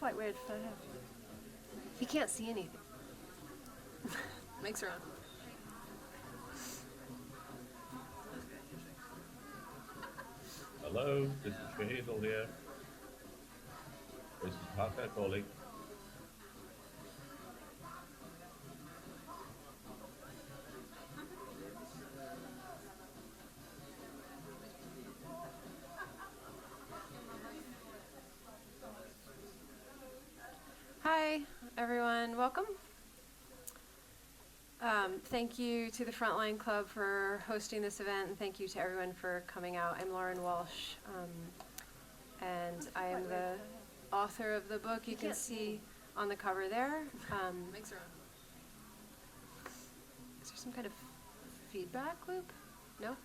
quite weird for him. He can't see anything. Makes her own. Hello, this is Shahidul here. This is Parker calling. Hi, everyone. Welcome. Thank you to the Frontline Club for hosting this event, and thank you to everyone for coming out. I'm Lauren Walsh, and I am the author of the book you can see on the cover there. Makes her own. Is there some kind of feedback loop? No?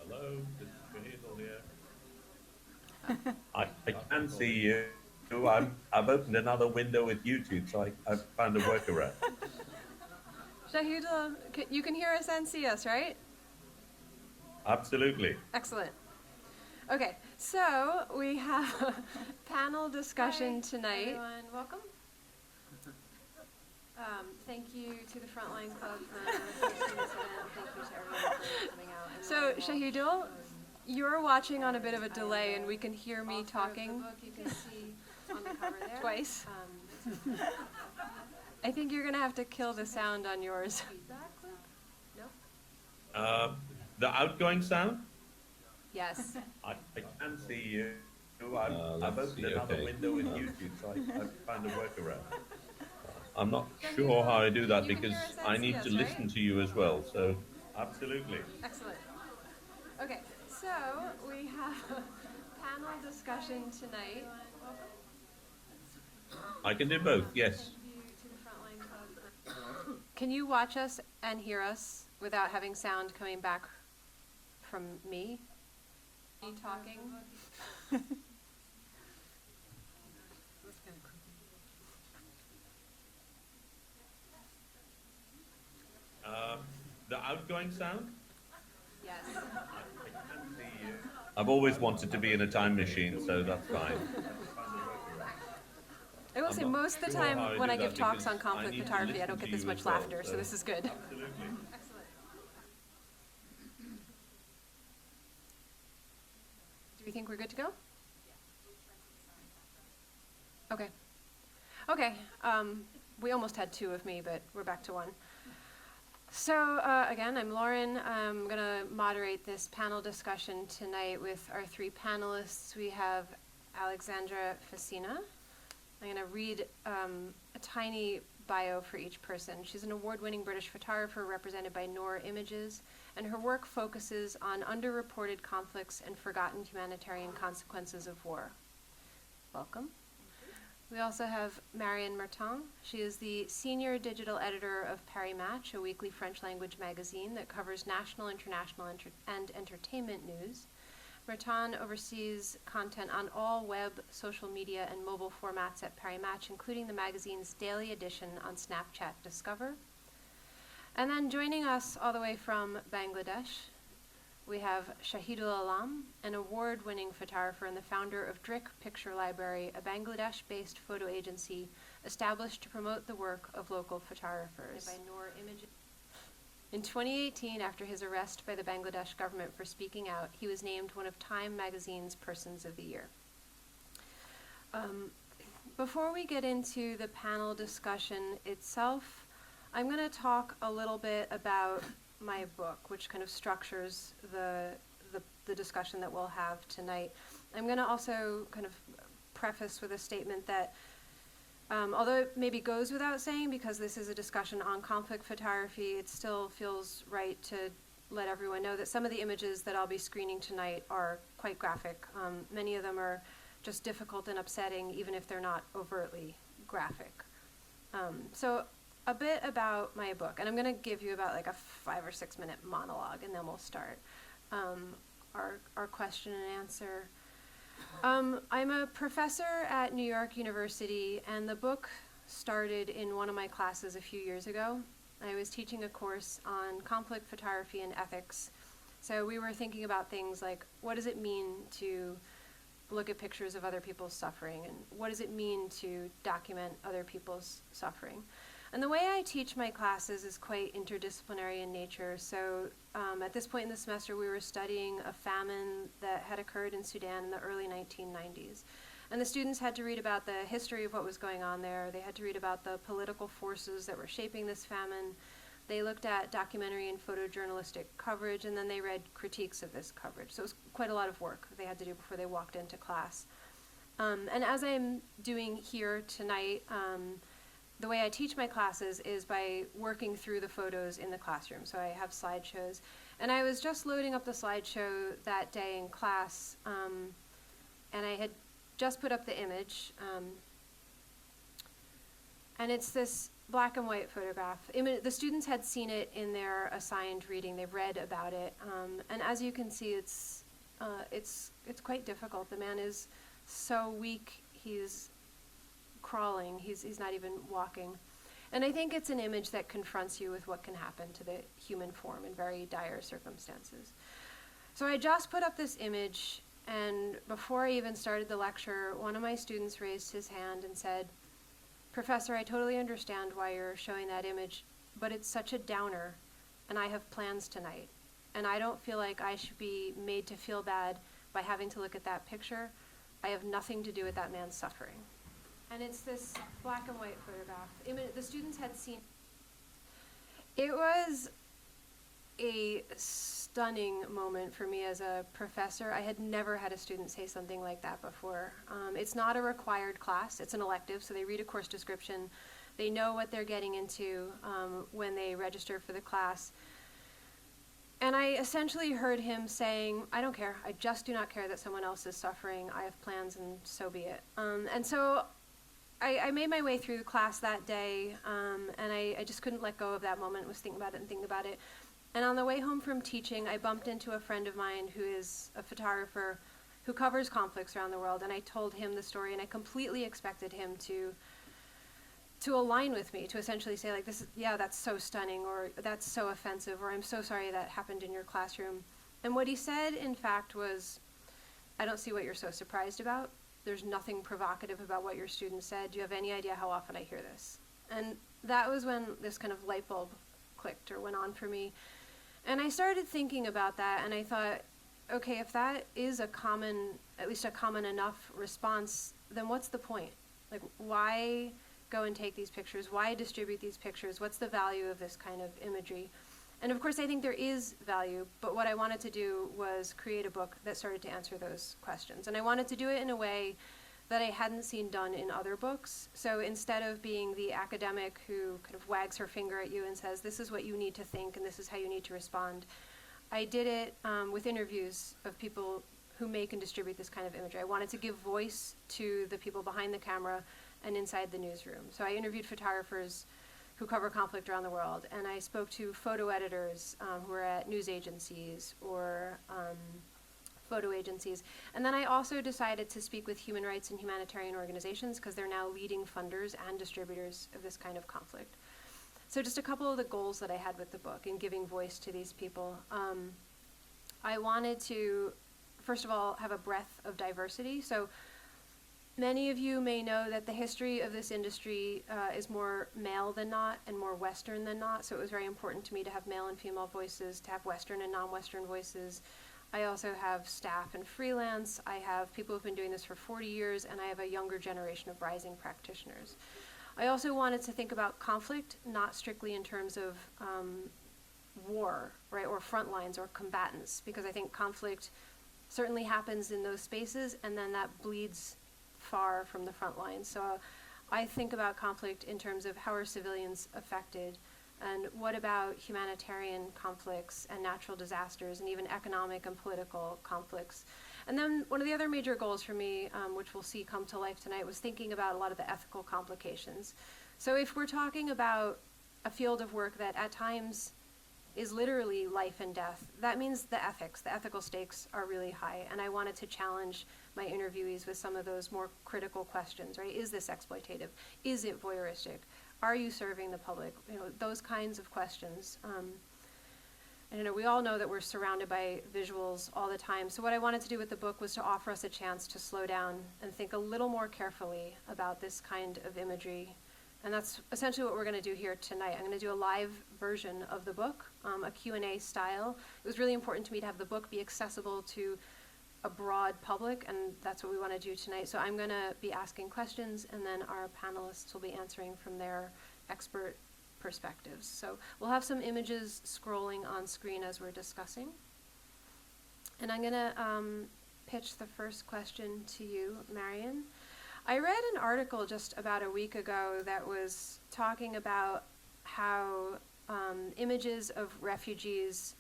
Hello, this is Shahidul here. I can see you. I've opened another window with YouTube, so I've found a workaround. Shahidul, you can hear us and see us, right? Absolutely. Excellent. Okay, so we have a panel discussion tonight. Everyone, welcome. Thank you to the Frontline Club for hosting this event. Thank you to everyone for coming out. So, Shahidul, you're watching on a bit of a delay, and we can hear me talking. The book you can see on the cover there. Twice. I think you're going to have to kill the sound on yours. No? The outgoing sound? Yes. I can see you. I've opened another window with YouTube, so I've found a workaround. I'm not sure how I do that because I need to listen to you as well, so absolutely. Excellent. Okay, so we have a panel discussion tonight. I can do both, yes. Can you watch us and hear us without having sound coming back from me? Me talking? The outgoing sound? Yes. I can see you. I've always wanted to be in a time machine, so that's fine. I will say most of the time when I give talks on conflict photography, I don't get this much laughter, so this is good. Absolutely. Excellent. Do we think we're good to go? Okay. Okay. We almost had two of me, but we're back to one. So again, I'm Lauren. I'm going to moderate this panel discussion tonight with our three panelists. We have Alixandra Fazzina. I'm going to read a tiny bio for each person. She's an award-winning British photographer represented by Noor Images, and her work focuses on underreported conflicts and forgotten humanitarian consequences of war. Welcome. We also have Marion Mertens. She is the senior digital editor of Paris Match, a weekly French-language magazine that covers national, international, and entertainment news. Mertens oversees content on all web, social media, and mobile formats at Paris Match, including the magazine's daily edition on Snapchat Discover. And then joining us all the way from Bangladesh, we have Shahidul Alam, an award-winning photographer and the founder of Drick Picture Library, a Bangladesh-based photo agency established to promote the work of local photographers. By Noor Images. In 2018, after his arrest by the Bangladesh government for speaking out, he was named one of Time magazine's Persons of the Year. Before we get into the panel discussion itself, I'm going to talk a little bit about my book, which kind of structures the discussion that we'll have tonight. I'm going to also kind of preface with a statement that although it maybe goes without saying because this is a discussion on conflict photography, it still feels right to let everyone know that some of the images that I'll be screening tonight are quite graphic. Many of them are just difficult and upsetting, even if they're not overtly graphic. So a bit about my book, and I'm going to give you about like a 5 or 6 minute monologue, and then we'll start our question and answer. I'm a professor at New York University, and the book started in one of my classes a few years ago. I was teaching a course on conflict photography and ethics. So we were thinking about things like, what does it mean to look at pictures of other people's suffering and what does it mean to document other people's suffering. And the way I teach my classes is quite interdisciplinary in nature. So at this point in the semester, we were studying a famine that had occurred in Sudan in the early 1990s. And the students had to read about the history of what was going on there. They had to read about the political forces that were shaping this famine. They looked at documentary and photojournalistic coverage, and then they read critiques of this coverage. So it was quite a lot of work they had to do before they walked into class. And as I'm doing here tonight, the way I teach my classes is by working through the photos in the classroom. So I have slideshows. And I was just loading up the slideshow that day in class, and I had just put up the image. And it's this black and white photograph. The students had seen it in their assigned reading. They've read about it. And as you can see, it's quite difficult. The man is so weak, he's crawling, he's not even walking. And I think it's an image that confronts you with what can happen to the human form in very dire circumstances. So I just put up this image, and before I even started the lecture, one of my students raised his hand and said, "Professor, I totally understand why you're showing that image, but it's such a downer, and I have plans tonight, and I don't feel like I should be made to feel bad by having to look at that picture. I have nothing to do with that man's suffering." And it's this black and white photograph. The students had seen. It was a stunning moment for me as a professor. I had never had a student say something like that before. It's not a required class, it's an elective, so they read a course description. They know what they're getting into when they register for the class. And I essentially heard him saying, "I don't care, I just do not care that someone else is suffering. I have plans and so be it." And so I made my way through the class that day, and I just couldn't let go of that moment, was thinking about it and thinking about it. And on the way home from teaching, I bumped into a friend of mine who is a photographer who covers conflicts around the world, and I told him the story, and I completely expected him to align with me, to essentially say, like, that's so stunning, or that's so offensive, or I'm so sorry that happened in your classroom. And what he said, in fact, was, "I don't see what you're so surprised about. There's nothing provocative about what your student said. Do you have any idea how often I hear this?" And that was when this kind of light bulb clicked or went on for me. And I started thinking about that, and I thought, okay, if that is at least a common enough response, then what's the point? Like, why go and take these pictures? Why distribute these pictures? What's the value of this kind of imagery? And of course, I think there is value, but what I wanted to do was create a book that started to answer those questions. And I wanted to do it in a way that I hadn't seen done in other books. So instead of being the academic who kind of wags her finger at you and says, "This is what you need to think and this is how you need to respond," I did it with interviews of people who make and distribute this kind of imagery. I wanted to give voice to the people behind the camera and inside the newsroom. So I interviewed photographers who cover conflict around the world, and I spoke to photo editors who are at news agencies or photo agencies. And then I also decided to speak with human rights and humanitarian organizations, because they're now leading funders and distributors of this kind of conflict. So just a couple of the goals that I had with the book in giving voice to these people. I wanted to, first of all, have a breadth of diversity. So many of you may know that the history of this industry is more male than not and more Western than not. So it was very important to me to have male and female voices, to have Western and non-Western voices. I also have staff and freelance. I have people who've been doing this for 40 years, and I have a younger generation of rising practitioners. I also wanted to think about conflict, not strictly in terms of war, right, or front lines or combatants, because I think conflict certainly happens in those spaces, and then that bleeds far from the front lines. So I think about conflict in terms of how are civilians affected, and what about humanitarian conflicts and natural disasters and even economic and political conflicts. And then one of the other major goals for me, which we'll see come to life tonight, was thinking about a lot of the ethical complications. So if we're talking about a field of work that at times is literally life and death, that means the ethical stakes are really high. And I wanted to challenge my interviewees with some of those more critical questions, right? Is this exploitative? Is it voyeuristic? Are you serving the public? You know, those kinds of questions. And we all know that we're surrounded by visuals all the time. So what I wanted to do with the book was to offer us a chance to slow down and think a little more carefully about this kind of imagery. And that's essentially what we're going to do here tonight. I'm going to do a live version of the book, a Q&A style. It was really important to me to have the book be accessible to a broad public, and that's what we want to do tonight. So I'm going to be asking questions, and then our panelists will be answering from their expert perspectives. So we'll have some images scrolling on screen as we're discussing. And I'm going to pitch the first question to you, Marion. I read an article just about a week ago that was talking about how images of refugees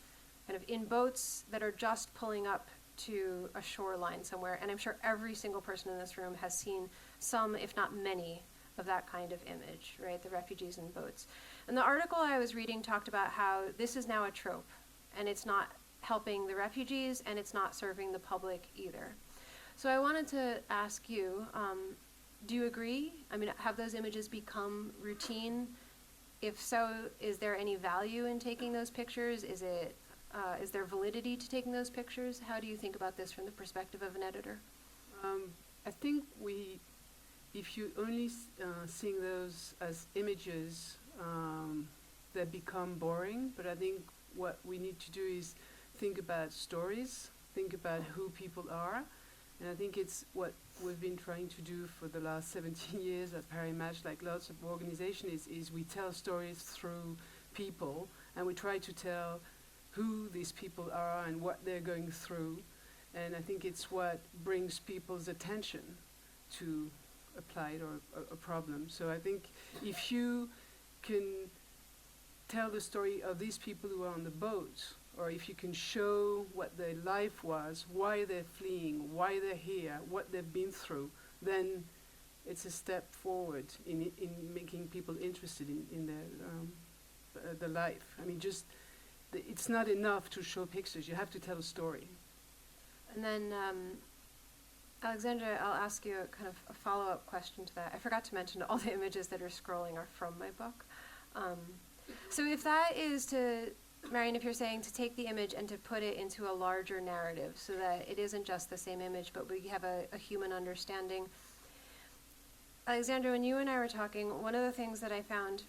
kind of in boats that are just pulling up to a shoreline somewhere, and I'm sure every single person in this room has seen some, if not many, of that kind of image, right? The refugees in boats. And the article I was reading talked about how this is now a trope, and it's not helping the refugees, and it's not serving the public either. So I wanted to ask you, do you agree? I mean, have those images become routine? If so, is there any value in taking those pictures? Is there validity to taking those pictures? How do you think about this from the perspective of an editor? I think if you only seeing those as images, they become boring. But I think what we need to do is think about stories, think about who people are. And I think it's what we've been trying to do for the last 17 years at Paris Match, like lots of organizations, is we tell stories through people, and we try to tell who these people are and what they're going through. And I think it's what brings people's attention to a plight or a problem. So I think if you can tell the story of these people who are on the boat, or if you can show what their life was, why they're fleeing, why they're here, what they've been through, then it's a step forward in making people interested in their life. I mean, it's not enough to show pictures. You have to tell a story. And then, Alexandra, I'll ask you a kind of a follow-up question to that. I forgot to mention all the images that are scrolling are from my book. So if that is to, Marion, if you're saying to take the image and to put it into a larger narrative so that it isn't just the same image, but we have a human understanding. Alexandra, when you and I were talking, one of the things that I found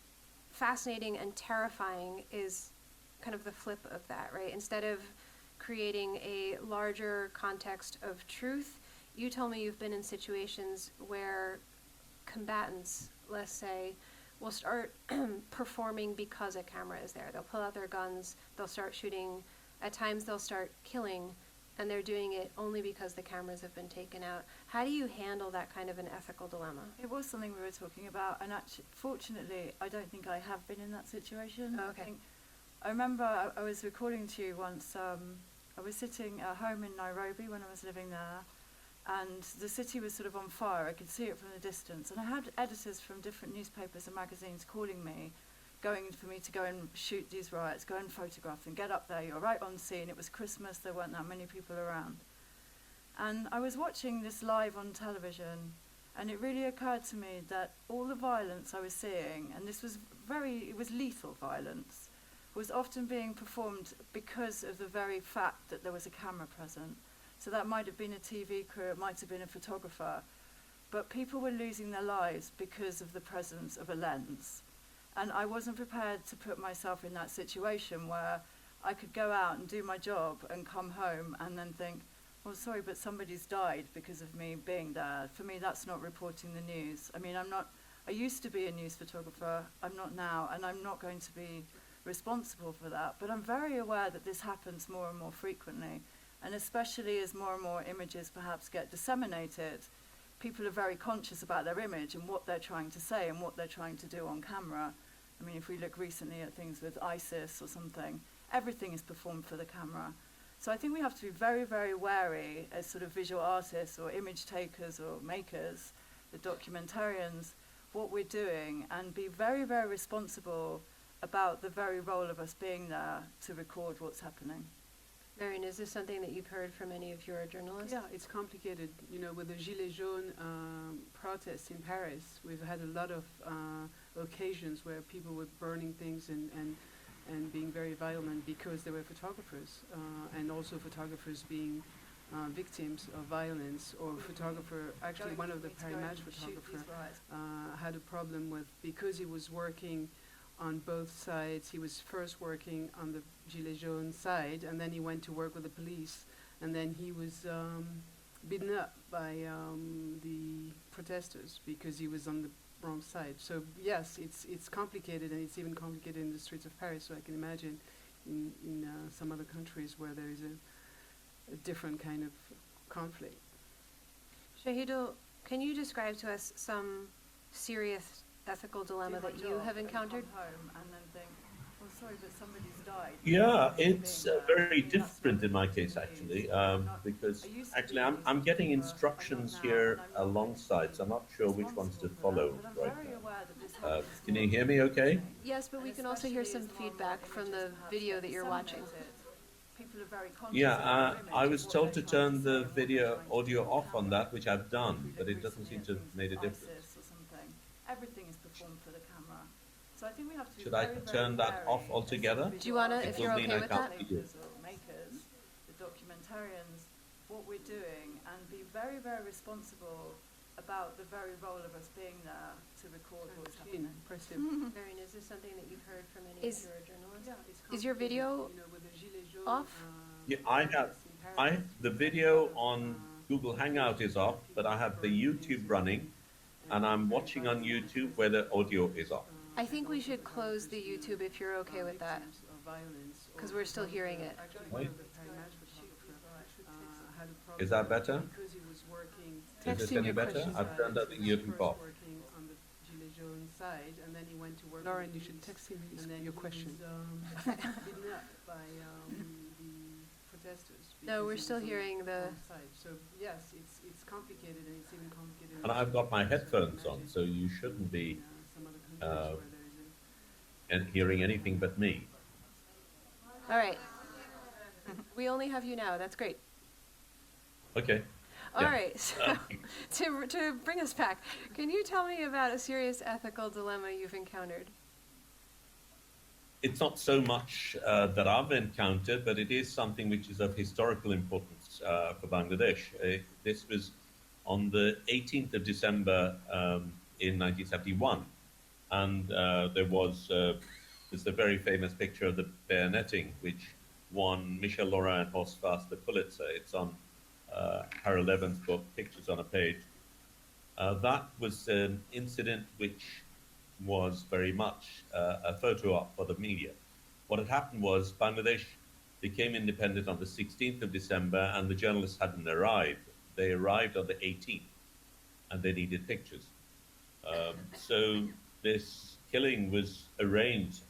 fascinating and terrifying is kind of the flip of that, right? Instead of creating a larger context of truth, you told me you've been in situations where combatants, let's say, will start performing because a camera is there. They'll pull out their guns, they'll start shooting, at times they'll start killing, and they're doing it only because the cameras have been taken out. How do you handle that kind of an ethical dilemma? It was something we were talking about, and actually, fortunately, I don't think I have been in that situation. Oh, okay. I remember I was recording to you once. I was sitting at home in Nairobi when I was living there, and the city was sort of on fire. I could see it from the distance, and I had editors from different newspapers and magazines calling me, going for me to go and shoot these riots, go and photograph them, get up there, you're right on scene. It was Christmas, there weren't that many people around. And I was watching this live on television, and it really occurred to me that all the violence I was seeing, and this was it was lethal violence, was often being performed because of the very fact that there was a camera present. So that might have been a TV crew, it might have been a photographer, but people were losing their lives because of the presence of a lens. And I wasn't prepared to put myself in that situation where I could go out and do my job and come home and then think, well, sorry, but somebody's died because of me being there. For me, that's not reporting the news. I mean, I used to be a news photographer, I'm not now, and I'm not going to be responsible for that. But I'm very aware that this happens more and more frequently. And especially as more and more images perhaps get disseminated, people are very conscious about their image and what they're trying to say and what they're trying to do on camera. I mean, if we look recently at things with ISIS or something, everything is performed for the camera. So I think we have to be very, very wary as sort of visual artists or image takers or makers, the documentarians, what we're doing, and be very, very responsible about the very role of us being there to record what's happening. Marion, is this something that you've heard from any of your journalists? Yeah, it's complicated. You know, with the Gilets jaunes protests in Paris, we've had a lot of occasions where people were burning things and and being very violent because they were photographers, and also photographers being victims of violence, or photographer, actually one of the Paris Match photographer had a problem with, because he was working on both sides. He was first working on the Gilets jaunes side, and then he went to work with the police, and then he was beaten up by the protesters because he was on the wrong side. So yes, it's complicated, and it's even complicated in the streets of Paris. So I can imagine in some other countries where there is a different kind of conflict. Shahidul, can you describe to us some serious ethical dilemma that you have encountered? Come home and then think, oh, sorry, but somebody's died. Yeah, it's very different in my case actually, because actually I'm getting instructions here alongside, so I'm not sure which ones to follow right now. Can you hear me okay? Yes, but we can also hear some feedback from the video that you're watching. People are very conscious Yeah, of their image I was before told they to turn post the it. video audio off on that, which I've done, If but they've it doesn't seem recently to have made a influenced difference. ISIS or something. Everything is performed for the camera. So I think we have to be Should I very, very turn that wary off as altogether? Do you wanna, visual if you're It will mean okay I with can't that? see you. makers or makers, the documentarians, what we're doing, and be very, very responsible about the very role of us being there to record what's Actually happening. impressive. Marion, is this something that you've heard from any Is- of your journalists? Yeah, it's Is your complicated, video you know, with the Gilets jaunes, off? Yeah, I have. The video on Google Hangout is off, but I have the YouTube running, and I'm watching on YouTube where the audio is off. I think we should close the YouTube if you're okay with that, because we're still hearing it. Right. Is that better? Is Text this him any your better? questions. I've turned up the YouTube off. Side, and then he went to work. Lauren, you should text him your question. Beaten up by the protesters. No, because we're he still was on hearing the. wrong side. So yes, it's complicated, and it's even complicated. And I've got my headphones on, so you shouldn't be some other countries where there is hearing anything but me. All right. We only have you now. That's great. Okay. All Yeah. right. So to bring us back, can you tell me about a serious ethical dilemma you've encountered? It's not so much that I've encountered, but it is something which is of historical importance for Bangladesh. This was on the 18th of December in 1971, and there was there's a very famous picture of the bayoneting, which won Michel Laurin and Horst Fass the Pulitzer. It's on Harold Evans' book, Pictures on a Page. That was an incident which was very much a photo op for the media. What had happened was Bangladesh became independent on the 16th of December, and the journalists hadn't arrived. They arrived on the 18th, and they needed pictures. So this killing was arranged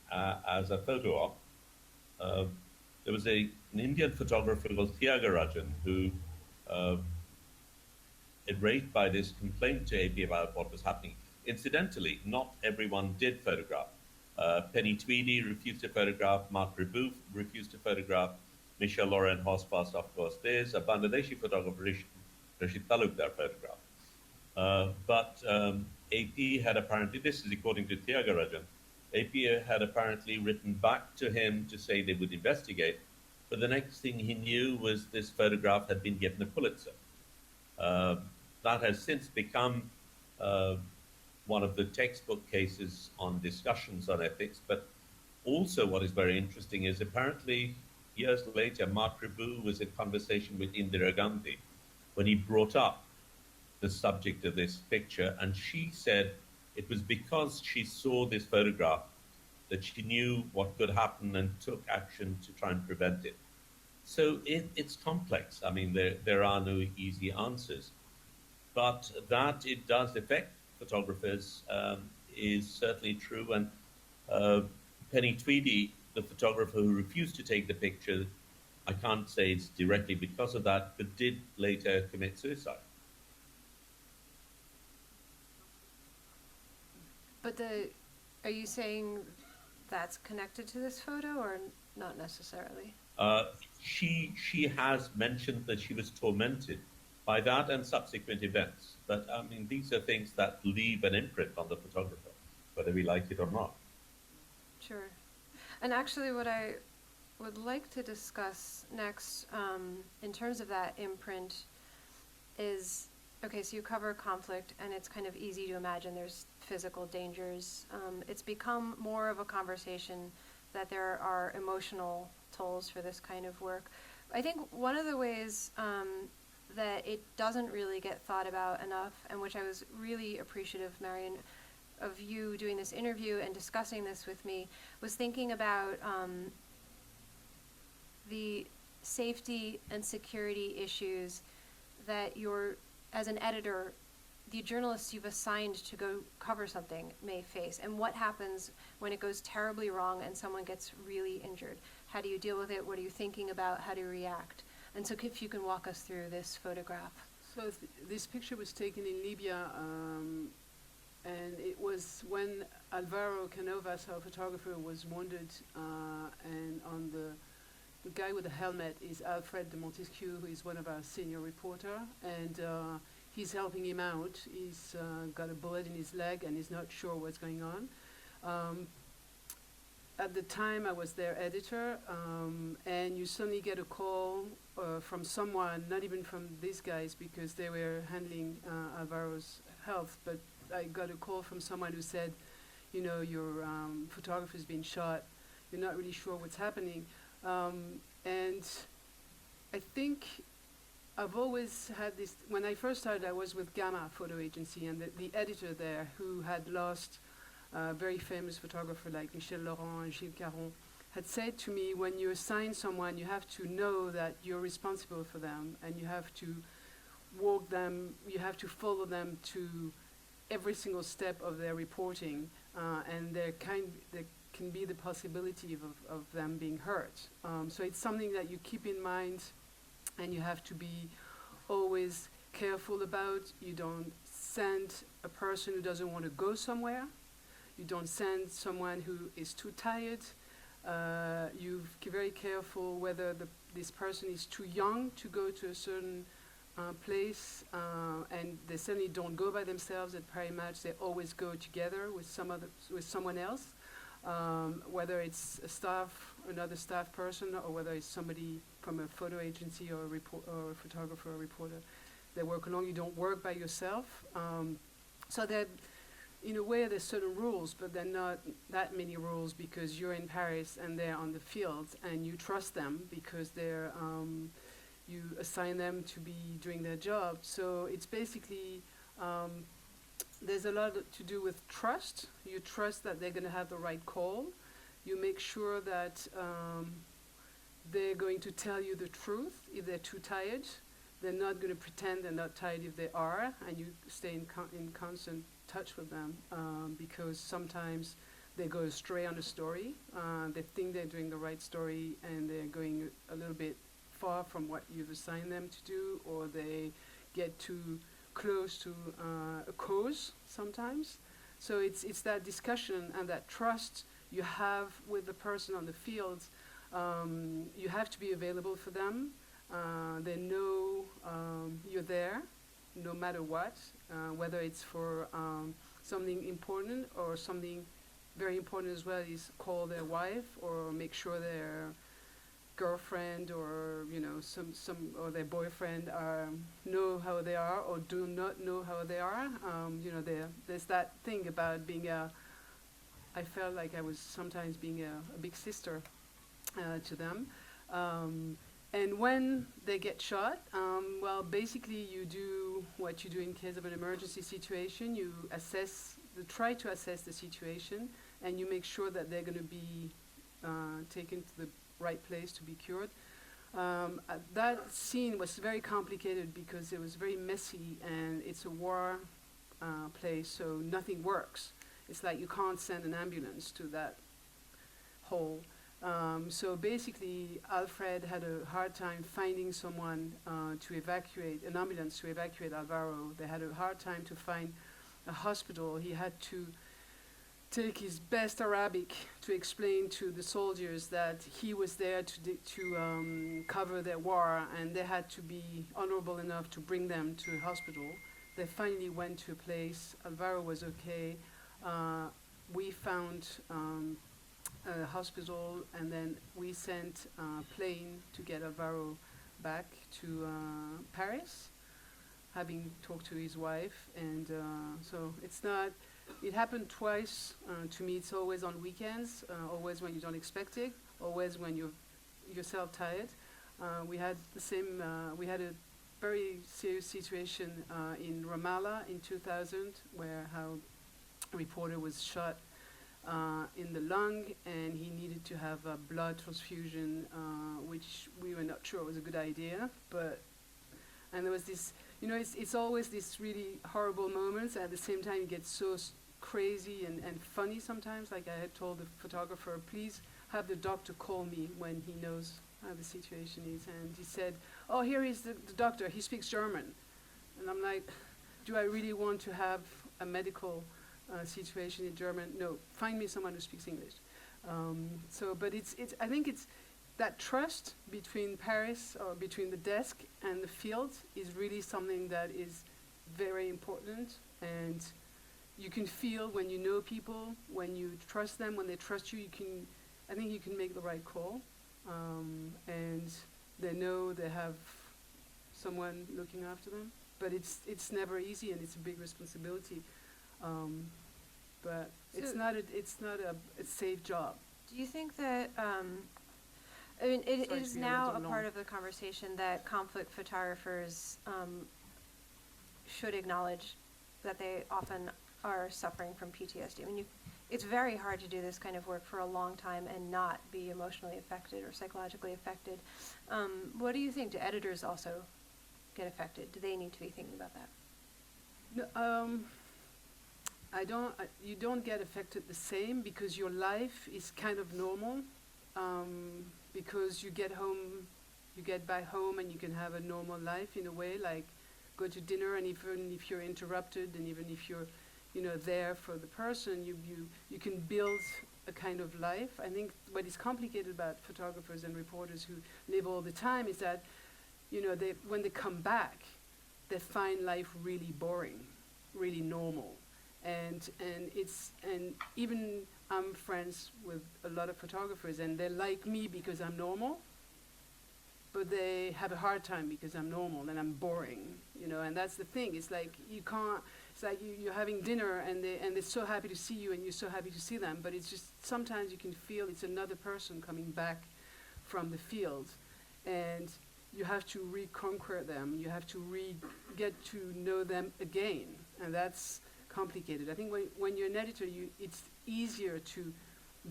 as a photo op. There was an Indian photographer called Thiagarajan who, enraged by this, complained to AP about what was happening. Incidentally, not everyone did photograph. Penny Tweedy refused to photograph, Mark Rebouf refused to photograph, Michel Laurin, Horst Fass, of course. There's a Bangladeshi photographer, Rashid Talukdar, photograph. But AP had apparently, this is according to Thiagarajan, AP had apparently written back to him to say they would investigate, but the next thing he knew was this photograph had been given a Pulitzer. That has since become one of the textbook cases on discussions on ethics, but also what is very interesting is apparently years later, Mark Rebouf was in conversation with Indira Gandhi when he brought up the subject of this picture, and she said it was because she saw this photograph that she knew what could happen and took action to try and prevent it. So it's complex. I mean, there are no easy answers, but that it does affect photographers is certainly true. And Penny Tweedy, the photographer who refused to take the picture, I can't say it's directly because of that, but did later commit suicide. But are you saying that's connected to this photo, or not necessarily? She has mentioned that she was tormented by that and subsequent events. But I mean, these are things that leave an imprint on the photographer, whether we like it or not. Sure. And actually, what I would like to discuss next, in terms of that imprint, is, okay, so you cover conflict, and it's kind of easy to imagine there's physical dangers. It's become more of a conversation that there are emotional tolls for this kind of work. I think one of the ways that it doesn't really get thought about enough, and which I was really appreciative, Marion, of you doing this interview and discussing this with me, was thinking about the safety and security issues that you're, as an editor, the journalists you've assigned to go cover something may face, and what happens when it goes terribly wrong and someone gets really injured. How do you deal with it? What are you thinking about? How do you react? And so if you can walk us through this photograph. So this picture was taken in Libya, and it was when Alvaro Canovas, our photographer, was wounded, and on the guy with the helmet is Alfred de Montesquieu, who is one of our senior reporter, and he's helping him out. He's got a bullet in his leg and he's not sure what's going on. At the time I was their editor, and you suddenly get a call from someone, not even from these guys because they were handling Alvaro's health, but I got a call from someone who said, you know, your photographer's been shot, you're not really sure what's happening. And I think I've always had this, when I first started I was with Gamma Photo Agency, and the editor there, who had lost a very famous photographer like Michel Laurent and Gilles Caron, had said to me, when you assign someone, you have to know that you're responsible for them, and you have to walk them, you have to follow them to every single step of their reporting, and there can be the possibility of them being hurt. So it's something that you keep in mind, and you have to be always careful about. You don't send a person who doesn't want to go somewhere. You don't send someone who is too tired. You're very careful whether this person is too young to go to a certain place, and they certainly don't go by themselves at Paris Match. They always go together with someone else, whether it's another staff person, or whether it's somebody from a photo agency or a photographer or a reporter. They work along. You don't work by yourself. So that, in a way, there's certain rules, but they're not that many rules because you're in Paris and they're on the field, and you trust them because you assign them to be doing their job. So it's basically, there's a lot to do with trust. You trust that they're going to have the right call. You make sure that they're going to tell you the truth if they're too tired. They're not going to pretend they're not tired if they are, and you stay in constant touch with them, because sometimes they go astray on a story. They think they're doing the right story, and they're going a little bit far from what you've assigned them to do, or they get too close to a cause sometimes. So it's that discussion and that trust you have with the person on the field. You have to be available for them. They know you're there no matter what, whether it's for something important or something very important as well, is call their wife or make sure their girlfriend or some or their boyfriend know how they are or do not know how they are. There's that thing about being I felt like I was sometimes being a big sister to them. And when they get shot, basically you do what you do in case of an emergency situation. You try to assess the situation, and you make sure that they're going to be taken to the right place to be cured. That scene was very complicated because it was very messy, and it's a war place, so nothing works. It's like you can't send an ambulance to that hole. So basically, Alfred had a hard time finding someone to evacuate, an ambulance to evacuate Alvaro. They had a hard time to find a hospital. He had to take his best Arabic to explain to the soldiers that he was there to cover their war, and they had to be honorable enough to bring them to a hospital. They finally went to a place. Alvaro was okay. We found a hospital, and then we sent a plane to get Alvaro back to Paris, having talked to his wife. And so it's not, it happened twice. To me, it's always on weekends, always when you don't expect it, always when you're yourself tired. We had the same, we had a very serious situation in Ramallah in 2000, where a reporter was shot in the lung, and he needed to have a blood transfusion, which we were not sure was a good idea. And there was this, it's always this really horrible moments. At the same time, it gets so crazy and funny sometimes. Like I had told the photographer, please have the doctor call me when he knows how the situation is. And he said, oh, here is the doctor, he speaks German. And I'm like, do I really want to have a medical situation in German? No, find me someone who speaks English. But I think it's that trust between Paris, or between the desk and the field, is really something that is very important. And you can feel when you know people, when you trust them, when they trust you, I think you can make the right call. And they know they have someone looking after them. But it's never easy, and it's a big responsibility. But it's not a safe job. Do you think that, I mean, it Sorry is to be a now little a long. part of the conversation that conflict photographers should acknowledge that they often are suffering from PTSD. I mean, it's very hard to do this kind of work for a long time and not be emotionally affected or psychologically affected. What do you think? Do editors also get affected? Do they need to be thinking about that? No, you don't get affected the same, because your life is kind of normal, because you get back home and you can have a normal life in a way, like go to dinner, and even if you're interrupted, and even if you're there for the person, you can build a kind of life. I think what is complicated about photographers and reporters who live all the time is that when they come back, they find life really boring, really normal. And even I'm friends with a lot of photographers, and they like me because I'm normal, but they have a hard time because I'm normal and I'm boring, and that's the thing. It's like you can't, it's like you're having dinner, and they're so happy to see you, and you're so happy to see them, but it's just sometimes you can feel it's another person coming back from the field, and you have to reconquer them, you have to get to know them again, and that's complicated. I think when you're an editor, it's easier to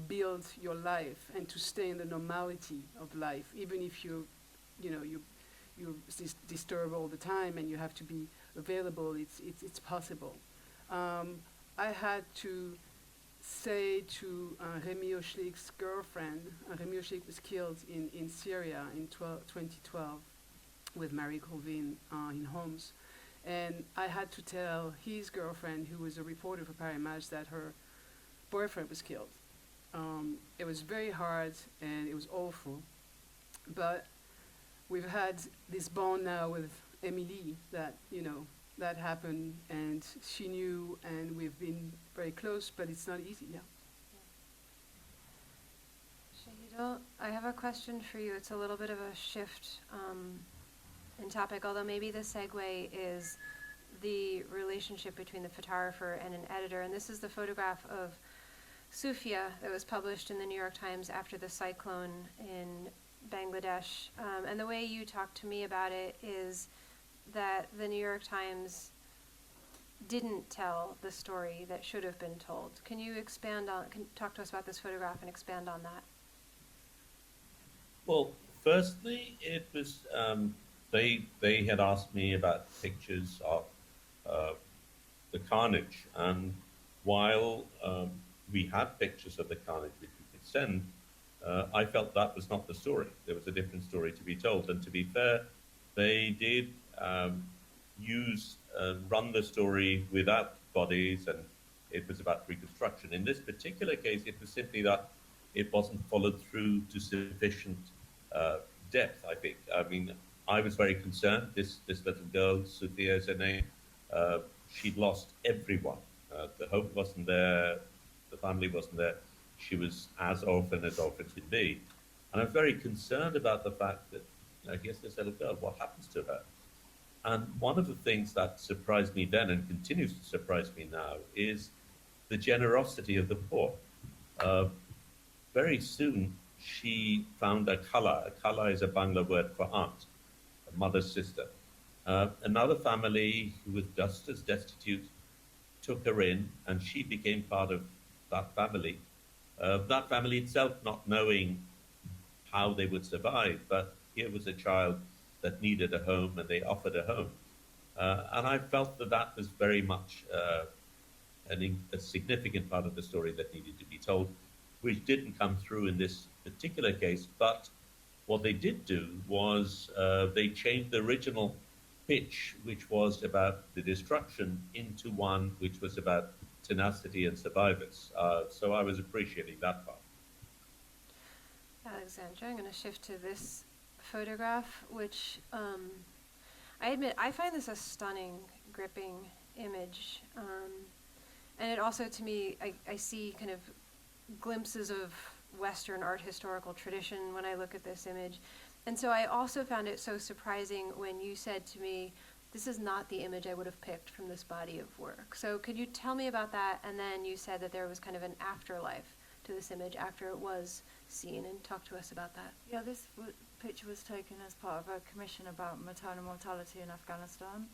build your life and to stay in the normality of life, even if you're disturbed all the time and you have to be available. It's possible. I had to say to Remy Ochlik's girlfriend, Remy Ochlik was killed in Syria in 2012 with Marie Colvin in Homs. And I had to tell his girlfriend, who was a reporter for Paris Match, that her boyfriend was killed. It was very hard, and it was awful. But we've had this bond now with Emily that, that happened, and she knew, and we've been very close, but it's not easy, yeah. Shahidul, I have a question for you. It's a little bit of a shift in topic, although maybe the segue is the relationship between the photographer and an editor. And this is the photograph of Sufia that was published in the New York Times after the cyclone in Bangladesh. And the way you talked to me about it is that the New York Times didn't tell the story that should have been told. Can you talk to us about this photograph and expand on that? Well, firstly, it was they had asked me about pictures of the carnage, and while we had pictures of the carnage which we could send, I felt that was not the story. There was a different story to be told, and to be fair, they did run the story without bodies, and it was about reconstruction. In this particular case, it was simply that it wasn't followed through to sufficient depth, I think. I mean, I was very concerned. This little girl, Sufia is her name, she'd lost everyone. The home wasn't there, the family wasn't there. she was as orphans can be. And I was very concerned about the fact that, here's this little girl, what happens to her? And one of the things that surprised me then and continues to surprise me now is the generosity of the poor. Uh, Very soon, she found a khala. A khala is a Bangla word for aunt, a mother's sister. Another family who was just as destitute took her in, and she became part of that family. That family itself not knowing how they would survive, but here was a child that needed a home, and they offered a home. And I felt that that was very much a significant part of the story that needed to be told, which didn't come through in this particular case. But what they did do was they changed the original pitch, which was about the destruction, into one which was about tenacity and survivors. So I was appreciating that part. Alexandra, I'm going to shift to this photograph, which I admit I find this a stunning, gripping image. And it also, to me, I see kind of glimpses of Western art historical tradition when I look at this image. And so I also found it so surprising when you said to me, this is not the image I would have picked from this body of work. So could you tell me about that? And then you said that there was kind of an afterlife to this image after it was seen, and talk to us about that. Yeah, this picture was taken as part of a commission about maternal mortality in Afghanistan.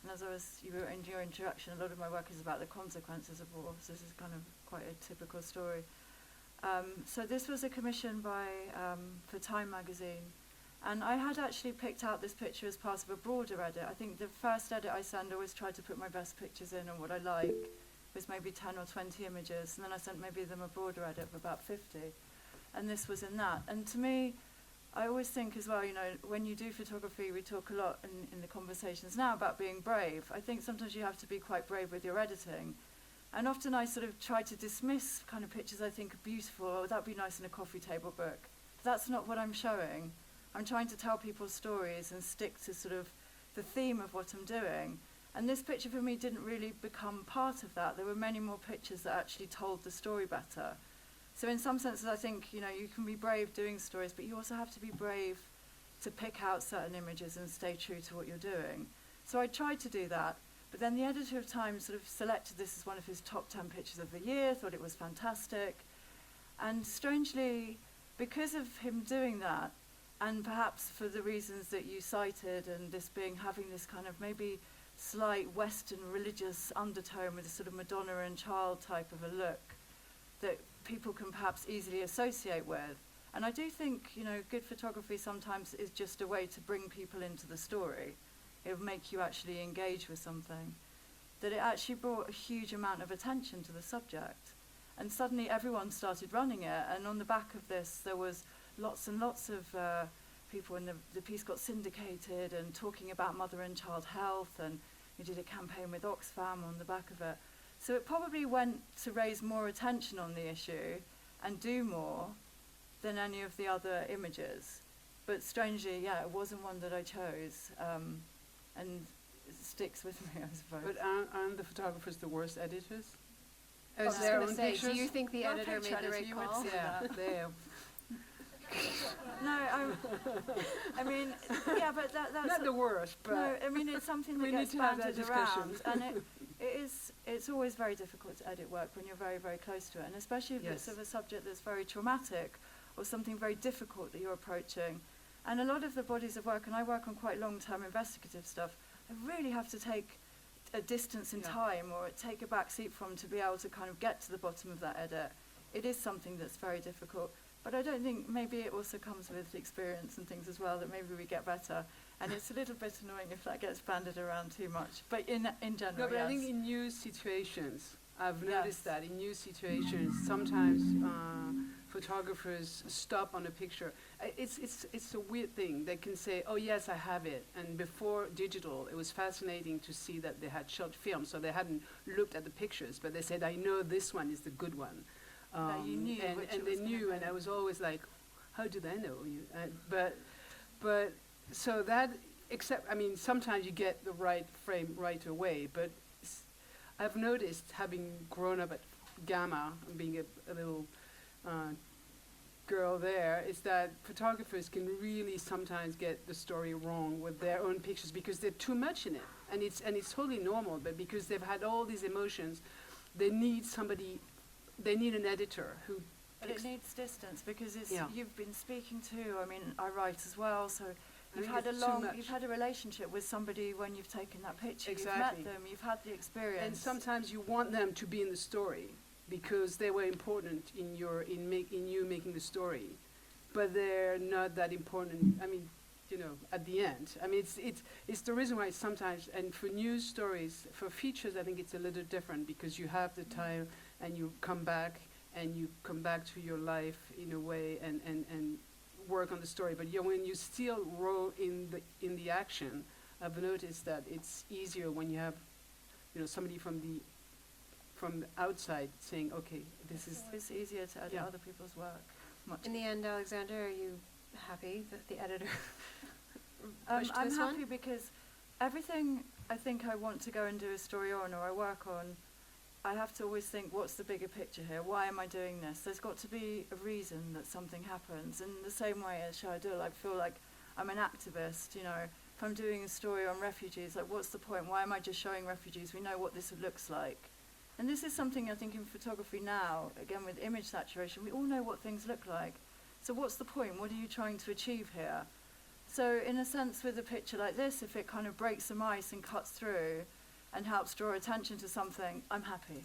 And as you were in your introduction, a lot of my work is about the consequences of war, so this is kind of quite a typical story. So this was a commission for Time magazine, and I had actually picked out this picture as part of a broader edit. I think the first edit I send, I always try to put my best pictures in and what I like, was maybe 10 or 20 images, and then I sent maybe them a broader edit of about 50, and this was in that. And to me, I always think as well, when you do photography, we talk a lot in the conversations now about being brave. I think sometimes you have to be quite brave with your editing. And often I sort of try to dismiss kind of pictures I think are beautiful, or that'd be nice in a coffee table book. That's not what I'm showing. I'm trying to tell people stories and stick to sort of the theme of what I'm doing. And this picture for me didn't really become part of that. There were many more pictures that actually told the story better. So in some senses, I think, you can be brave doing stories, but you also have to be brave to pick out certain images and stay true to what you're doing. So I tried to do that, but then the editor of Time sort of selected this as one of his top 10 pictures of the year, thought it was fantastic. And strangely, because of him doing that, and perhaps for the reasons that you cited, and this having this kind of maybe slight Western religious undertone with a sort of Madonna and child type of a look that people can perhaps easily associate with. And I do think, good photography sometimes is just a way to bring people into the story. It will make you actually engage with something. That it actually brought a huge amount of attention to the subject. And suddenly everyone started running it, and on the back of this there was lots and lots of people, and the piece got syndicated and talking about mother and child health, and we did a campaign with Oxfam on the back of it. So it probably went to raise more attention on the issue and do more than any of the other images. But strangely, it wasn't one that I chose, and it sticks with me, I suppose. But aren't the photographers the worst editors? I was Of just their going to own say, do pictures? you think the Well, editor picture made the editor, right you would call? say Yeah, they. No, but that's Not the worst, but no. I mean, it's something that we gets need to have that bandied around, discussion. and it's always very difficult to edit work when you're very, very close to it, and especially if it's Yes. of a subject that's very traumatic or something very difficult that you're approaching. And a lot of the bodies of work, and I work on quite long-term investigative stuff, I really have to take a distance in time or take a back seat from to be able to kind of get to the bottom of that edit. It is something that's very difficult. But I don't think, maybe it also comes with experience and things as well, that maybe we get better. And it's a little bit annoying if that gets banded around too much. But in general, No, but yes. I think in new situations, I've Yes. noticed that in new situations, sometimes photographers stop on a picture. It's a weird thing. They can say, "Oh yes, I have it." And before digital, it was fascinating to see that they had shot film, so they hadn't looked at the pictures, but they said, "I know this one is the good one." That you knew and which and it they was gonna knew, and be. I was always like, "How do they know you?" But so that, except, I mean, sometimes you get the right frame right away, but I've noticed, having grown up at Gamma and being a little girl there, is that photographers can really sometimes get the story wrong with their own pictures because they're too much in it, and it's totally normal. But because they've had all these emotions, they need somebody, they need an editor who. But it needs distance because it's Yeah. you've been speaking to. I mean, I write as well, so you've think had a it's too long, much. you've had a relationship with somebody when you've taken that picture. Exactly. You've met them, you've had the experience. And sometimes you want them to be in the story because they were important in you making the story, but they're not that important. I mean, at the end. I mean, it's the reason why sometimes, and for news stories, for features, I think it's a little different because you have the time and you come back to your life in a way and work on the story. But when you still roll in the action, I've noticed that it's easier when you have somebody from the outside saying, okay, this is. It's easier to edit Yeah. other people's work. Much In the end, Alexandra, are you happy that the editor pushed I'm this happy one? because everything I think I want to go and do a story on or I work on, I have to always think, what's the bigger picture here? Why am I doing this? There's got to be a reason that something happens. In the same way as Shahidul, I feel like I'm an activist, If I'm doing a story on refugees, like what's the point? Why am I just showing refugees? We know what this looks like. And this is something I think in photography now, again with image saturation, we all know what things look like. So what's the point? What are you trying to achieve here? So in a sense with a picture like this, if it kind of breaks some ice and cuts through and helps draw attention to something, I'm happy.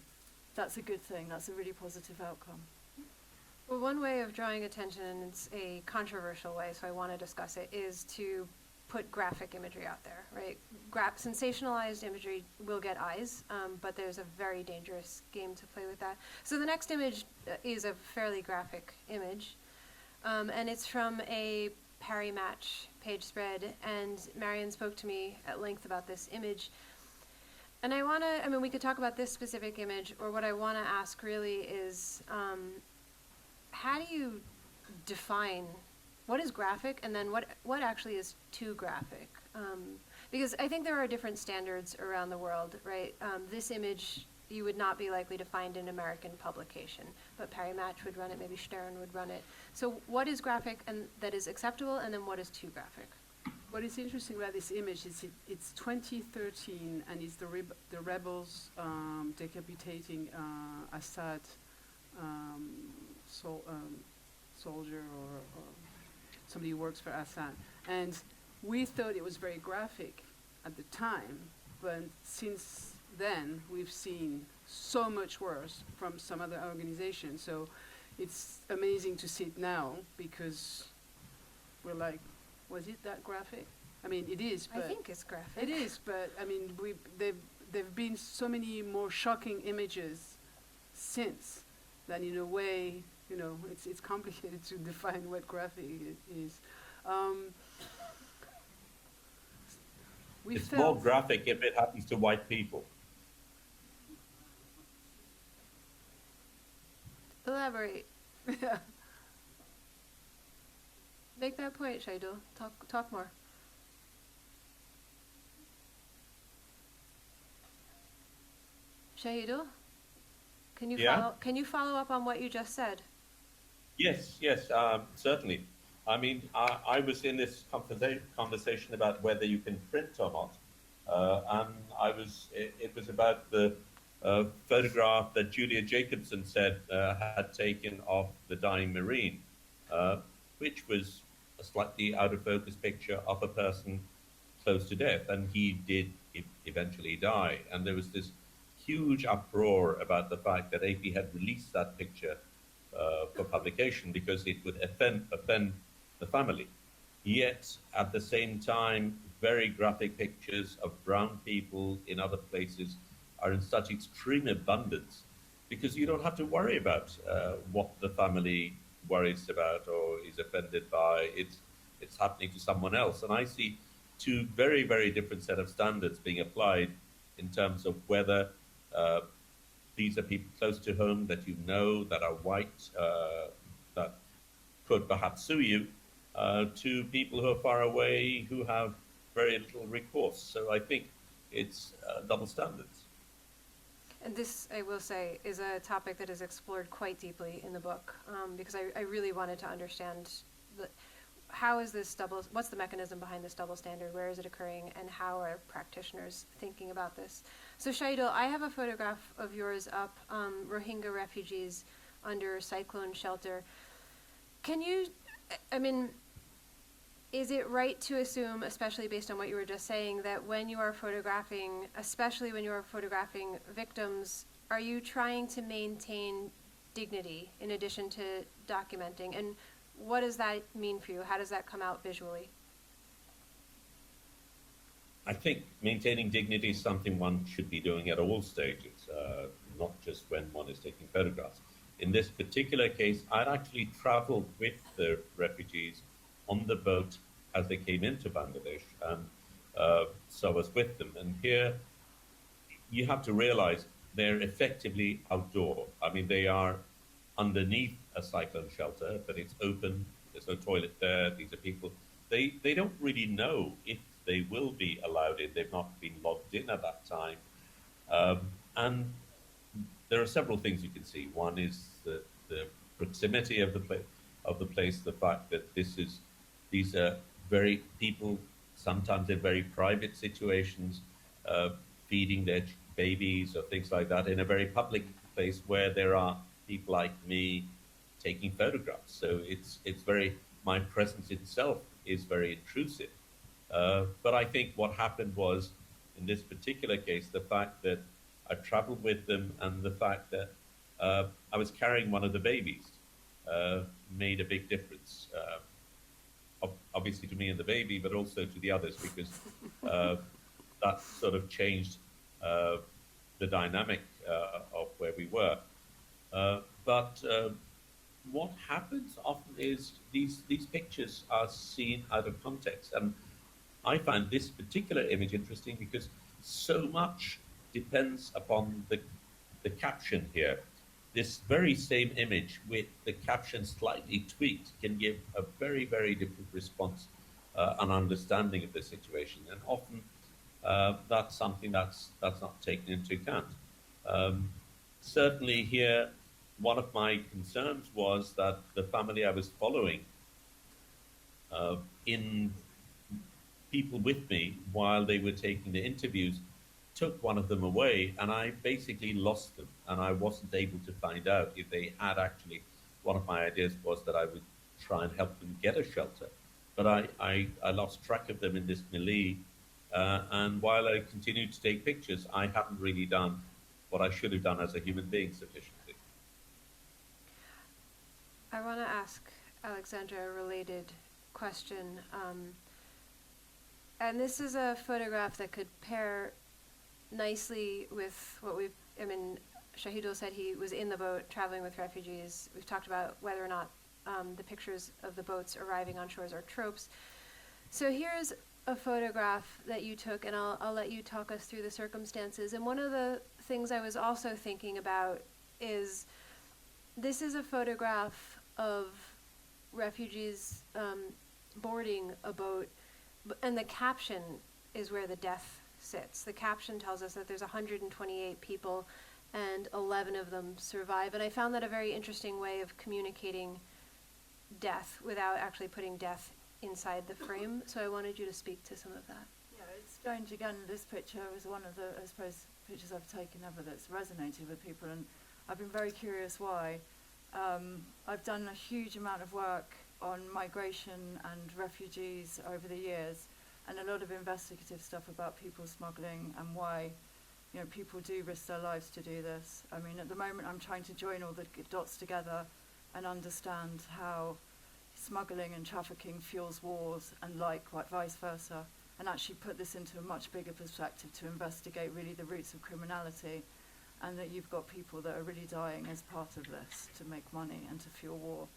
That's a good thing. That's a really positive outcome. Well, one way of drawing attention, and it's a controversial way, so I want to discuss it, is to put graphic imagery out there, right? Sensationalized imagery will get eyes, but there's a very dangerous game to play with that. So the next image is a fairly graphic image, and it's from a Parry Match page spread, and Marion spoke to me at length about this image. And we could talk about this specific image, or what I want to ask really is, how do you define what is graphic and then what actually is too graphic? Because I think there are different standards around the world, right? This image you would not be likely to find in an American publication, but Parry Match would run it, maybe Stern would run it. So what is graphic and that is acceptable, and then what is too graphic? What is interesting about this image is it's 2013 and it's the rebels decapitating Assad soldier or somebody who works for Assad. And we thought it was very graphic at the time, but since then we've seen so much worse from some other organizations. So it's amazing to see it now because we're like, was it that graphic? I mean, it is, I but think it's graphic. it is, but I mean, there've been so many more shocking images since that in a way, it's complicated to define what graphic is. It's more graphic if it happens to white people. Elaborate. Make that point, Shahidul. Talk more. Shahidul, can you follow up on what you just said? Yes, certainly. I mean, I was in this conversation about whether you can print or not, and it was about the photograph that Julia Jacobson said had taken of the dying Marine, which was a slightly out of focus picture of a person close to death, and he did eventually die. And there was this huge uproar about the fact that AP had released that picture for publication because it would offend the family. Yet, at the same time, very graphic pictures of brown people in other places are in such extreme abundance because you don't have to worry about what the family worries about or is offended by. It's happening to someone else. And I see two very, very different set of standards being applied in terms of whether these are people close to home that you know that are white, that could perhaps sue you, to people who are far away who have very little recourse. So I think it's double standards. And this, I will say, is a topic that is explored quite deeply in the book, because I really wanted to understand how is this what's the mechanism behind this double standard, where is it occurring, and how are practitioners thinking about this? So Shahidul, I have a photograph of yours up, Rohingya refugees under cyclone shelter. Can you, I mean, is it right to assume, especially based on what you were just saying, that when you are photographing, especially when you are photographing victims, are you trying to maintain dignity in addition to documenting? And what does that mean for you? How does that come out visually? I think maintaining dignity is something one should be doing at all stages, not just when one is taking photographs. In this particular case, I'd actually traveled with the refugees on the boat as they came into Bangladesh, and so I was with them. And here, you have to realize they're effectively outdoor. I mean, they are underneath a cyclone shelter, but it's open. There's no toilet there. These are people. They don't really know if they will be allowed in. They've not been logged in at that time, and there are several things you can see. One is the proximity of the place, the fact that these are very people, sometimes in very private situations, feeding their babies or things like that in a very public place where there are people like me taking photographs. So my presence itself is very intrusive. But I think what happened was, in this particular case, the fact that I traveled with them and the fact that I was carrying one of the babies made a big difference. Obviously to me and the baby, but also to the others, because that sort of changed the dynamic of where we were. But what happens often is these pictures are seen out of context. And I find this particular image interesting because so much depends upon the caption here. This very same image with the caption slightly tweaked can give a very, very different response and understanding of the situation. And often that's something that's not taken into account. Certainly here, one of my concerns was that the family I was following in people with me while they were taking the interviews took one of them away, and I basically lost them, and I wasn't able to find out if they had actually. One of my ideas was that I would try and help them get a shelter, but I lost track of them in this melee, and while I continued to take pictures, I haven't really done what I should have done as a human being sufficiently. I want to ask Alexandra a related question. And this is a photograph that could pair nicely with what Shahidul said he was in the boat traveling with refugees. We've talked about whether or not the pictures of the boats arriving on shores are tropes. So here's a photograph that you took, and I'll let you talk us through the circumstances. And one of the things I was also thinking about is this is a photograph of refugees boarding a boat, and the caption is where the death sits. The caption tells us that there's 128 people and 11 of them survive. And I found that a very interesting way of communicating death without actually putting death inside the frame. So I wanted you to speak to some of that. Yeah, it's strange. Again, this picture was one of the, I suppose, pictures I've taken ever that's resonated with people, and I've been very curious why. I've done a huge amount of work on migration and refugees over the years, and a lot of investigative stuff about people smuggling and why, people do risk their lives to do this. I mean, at the moment I'm trying to join all the dots together and understand how smuggling and trafficking fuels wars and vice versa, and actually put this into a much bigger perspective to investigate really the roots of criminality, and that you've got people that are really dying as part of this to make money and to fuel war.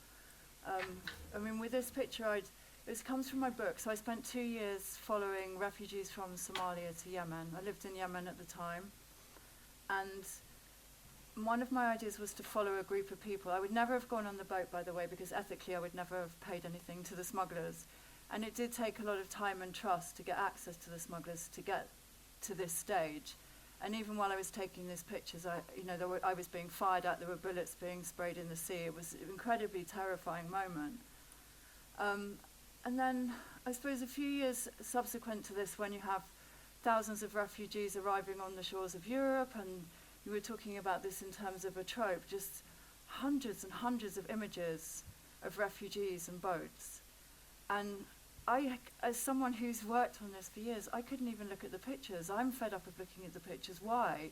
With this picture, this comes from my book. So I spent 2 years following refugees from Somalia to Yemen. I lived in Yemen at the time. And one of my ideas was to follow a group of people. I would never have gone on the boat, by the way, because ethically I would never have paid anything to the smugglers. And it did take a lot of time and trust to get access to the smugglers to get to this stage. And even while I was taking these pictures, I was being fired at, there were bullets being sprayed in the sea. It was an incredibly terrifying moment. And then, I suppose a few years subsequent to this, when you have thousands of refugees arriving on the shores of Europe, and you were talking about this in terms of a trope, just hundreds and hundreds of images of refugees and boats. And I, as someone who's worked on this for years, I couldn't even look at the pictures. I'm fed up of looking at the pictures. Why?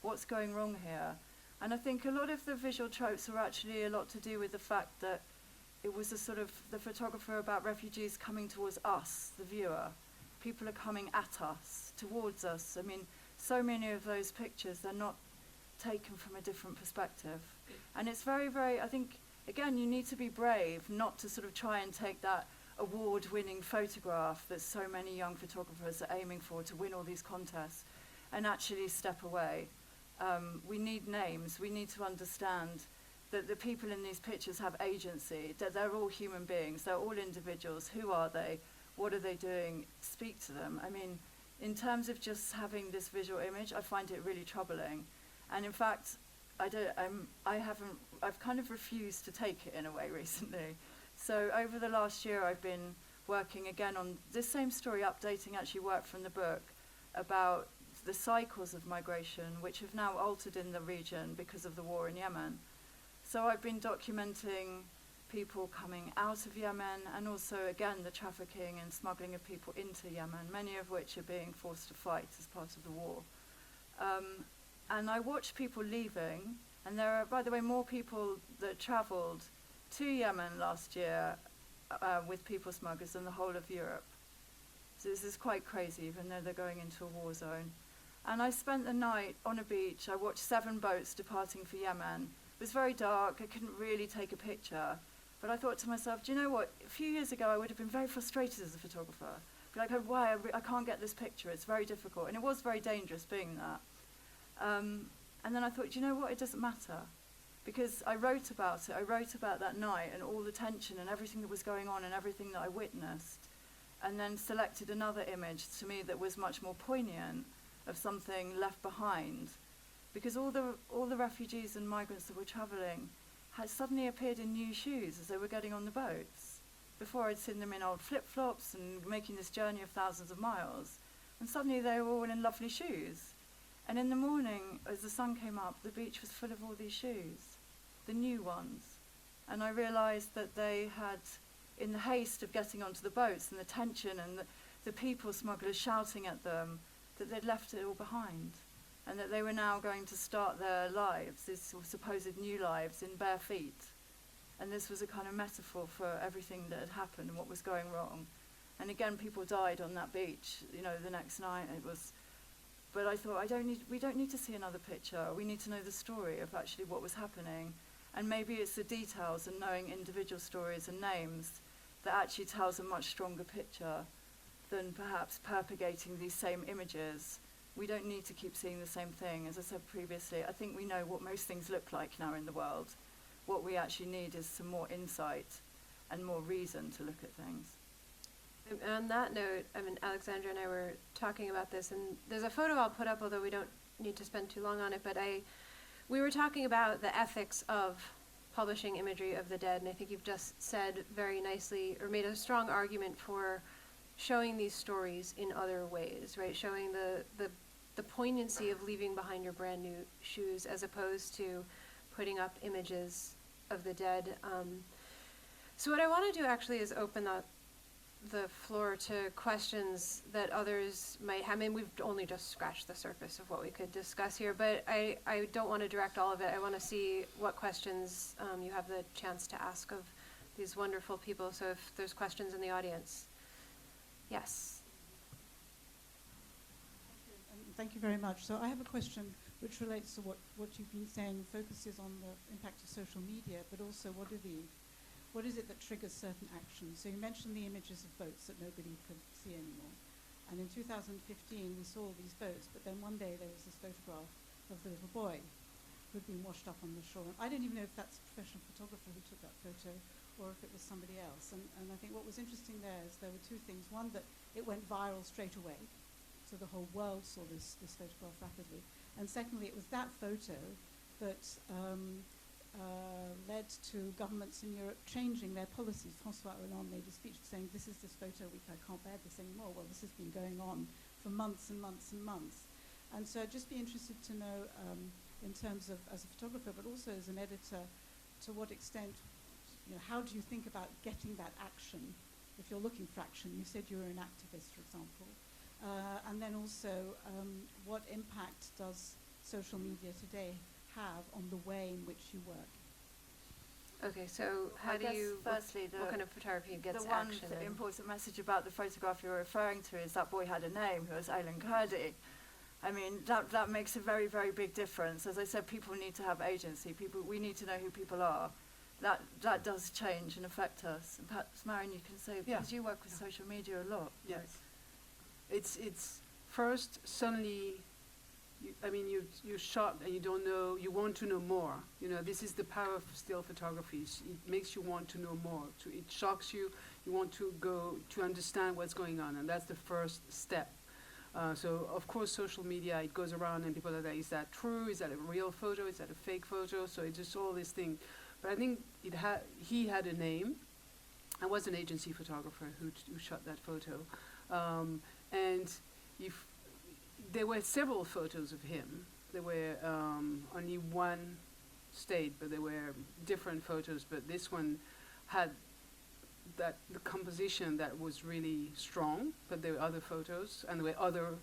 What's going wrong here? And I think a lot of the visual tropes were actually a lot to do with the fact that it was a sort of the photographer about refugees coming towards us, the viewer. People are coming at us, towards us. I mean, so many of those pictures, they're not taken from a different perspective. And it's very, very, I think, again, you need to be brave not to sort of try and take that award-winning photograph that so many young photographers are aiming for to win all these contests and actually step away. We need names. We need to understand that the people in these pictures have agency, that they're all human beings, they're all individuals. Who are they? What are they doing? Speak to them. I mean, in terms of just having this visual image, I find it really troubling. And in fact, I've kind of refused to take it in a way recently. So over the last year, I've been working again on this same story, updating actually work from the book about the cycles of migration, which have now altered in the region because of the war in Yemen. So I've been documenting people coming out of Yemen, and also, again, the trafficking and smuggling of people into Yemen, many of which are being forced to fight as part of the war. And I watch people leaving, and there are, by the way, more people that travelled to Yemen last year with people smugglers than the whole of Europe. So this is quite crazy, even though they're going into a war zone. And I spent the night on a beach. I watched 7 boats departing for Yemen. It was very dark. I couldn't really take a picture. But I thought to myself, do you know what? A few years ago, I would have been very frustrated as a photographer. Be like, oh, why? I can't get this picture. It's very difficult. And it was very dangerous being that. And then I thought, do you know what? It doesn't matter. Because I wrote about it. I wrote about that night and all the tension and everything that was going on and everything that I witnessed. And then selected another image to me that was much more poignant of something left behind. Because all the refugees and migrants that were travelling had suddenly appeared in new shoes as they were getting on the boats. Before I'd seen them in old flip-flops and making this journey of thousands of miles. And suddenly they were all in lovely shoes. And in the morning, as the sun came up, the beach was full of all these shoes, the new ones. And I realised that they had, in the haste of getting onto the boats and the tension and the people smugglers shouting at them, that they'd left it all behind. And that they were now going to start their lives, these supposed new lives, in bare feet. And this was a kind of metaphor for everything that had happened and what was going wrong. And again, people died on that beach, the next night. But I thought, we don't need to see another picture. We need to know the story of actually what was happening. And maybe it's the details and knowing individual stories and names that actually tells a much stronger picture than perhaps propagating these same images. We don't need to keep seeing the same thing. As I said previously, I think we know what most things look like now in the world. What we actually need is some more insight and more reason to look at things. On that note, Alexandra and I were talking about this, and there's a photo I'll put up, although we don't need to spend too long on it, but we were talking about the ethics of publishing imagery of the dead, and I think you've just said very nicely, or made a strong argument for showing these stories in other ways, right? Showing the poignancy of leaving behind your brand new shoes as opposed to putting up images of the dead. So what I want to do actually is open up the floor to questions that others might have. We've only just scratched the surface of what we could discuss here, but I don't want to direct all of it. I want to see what questions you have the chance to ask of these wonderful people. So if there's questions in the audience. Yes. Thank you very much. So I have a question which relates to what you've been saying, focuses on the impact of social media, but also what is it that triggers certain actions? So you mentioned the images of boats that nobody could see anymore. And in 2015, we saw these boats, but then one day there was this photograph of the little boy who'd been washed up on the shore. And I don't even know if that's a professional photographer who took that photo or if it was somebody else. And I think what was interesting there is there were two things. One, that it went viral straight away. so the whole world saw this photograph rapidly. And secondly, it was that photo that led to governments in Europe changing their policies. François Hollande made a speech saying, this is this photo, I can't bear this anymore. Well, this has been going on for months and months and months. And so I'd just be interested to know, in terms of as a photographer, but also as an editor, to what extent, how do you think about getting that action? If you're looking for action, you said you were an activist, for example. And then also, what impact does social media today have on the way in which you work? Okay, so how I do guess you, firstly, what kind of photography gets the one action? important message about the photograph you're referring to is that boy had a name, who was Aylan Kurdi. I mean, that makes a very, very big difference. As I said, people need to have agency. We need to know who people are. That does change and affect us. And perhaps, Marion, you can say, because you work with social media a lot. Yes. Right? It's first, suddenly, you're shocked and you don't know, you want to know more. This is the power of still photography. It makes you want to know more. It shocks you, you want to go to understand what's going on, and that's the first step. So, of course, social media, it goes around and people are like, is that true? Is that a real photo? Is that a fake photo? So it's just all these things. But I think he had a name. I was an agency photographer who shot that photo. And there were several photos of him. There were only one stayed, but there were different photos. But this one had the composition that was really strong. But there were other photos, and there were other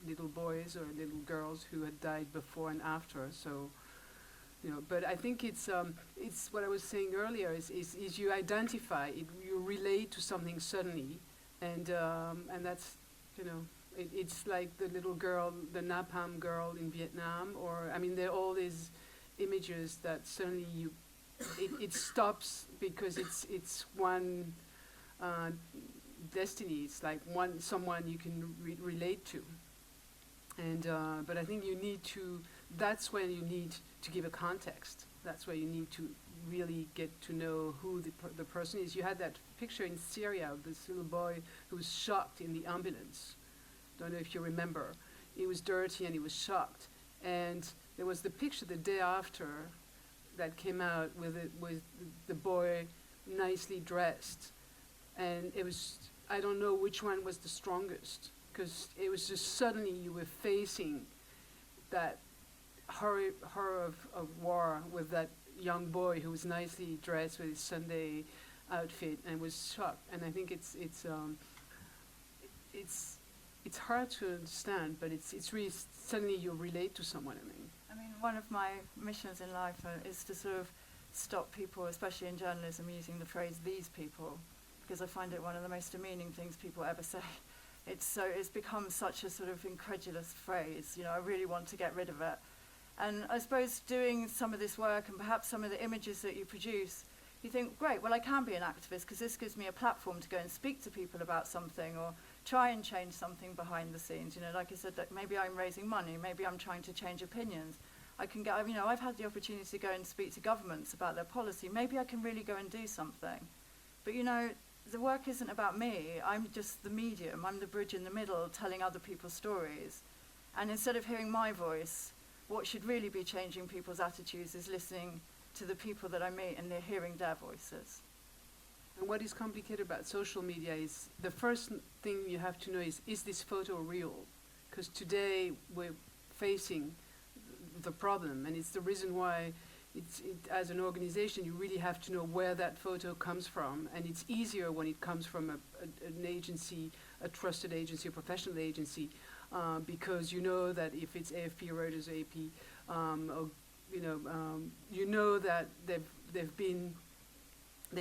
little boys or little girls who had died before and after. So, but I think it's what I was saying earlier. Is you identify it, you relate to something suddenly, and that's it's like the little girl, the napalm girl in Vietnam, or there are all these images that suddenly it stops because it's one destiny. It's like someone you can relate to, and but I think you need to. That's when you need to give a context. That's where you need to really get to know who the person is. You had that picture in Syria of this little boy who was shocked in the ambulance. Don't know if you remember. He was dirty and he was shocked. And there was the picture the day after that came out with the boy nicely dressed. And it was, I don't know which one was the strongest, because it was just suddenly you were facing that horror of war with that young boy who was nicely dressed with his Sunday outfit and was shocked. And I think it's hard to understand, but it's really suddenly you relate to someone. One of my missions in life is to sort of stop people, especially in journalism, using the phrase "these people," because I find it one of the most demeaning things people ever say. It's become such a sort of incredulous phrase. I really want to get rid of it. And I suppose doing some of this work and perhaps some of the images that you produce, you think, great, well, I can be an activist because this gives me a platform to go and speak to people about something or try and change something behind the scenes. Like I said, that maybe I'm raising money, maybe I'm trying to change opinions. I can get, I've had the opportunity to go and speak to governments about their policy. Maybe I can really go and do something. But, the work isn't about me. I'm just the medium. I'm the bridge in the middle telling other people's stories. And instead of hearing my voice, what should really be changing people's attitudes is listening to the people that I meet and they're hearing their voices. And what is complicated about social media is the first thing you have to know is this photo real? Because today we're facing the problem, and it's the reason why as an organization you really have to know where that photo comes from, and it's easier when it comes from an agency, a trusted agency, a professional agency, because you know that if it's AFP, Reuters, AP, you know that they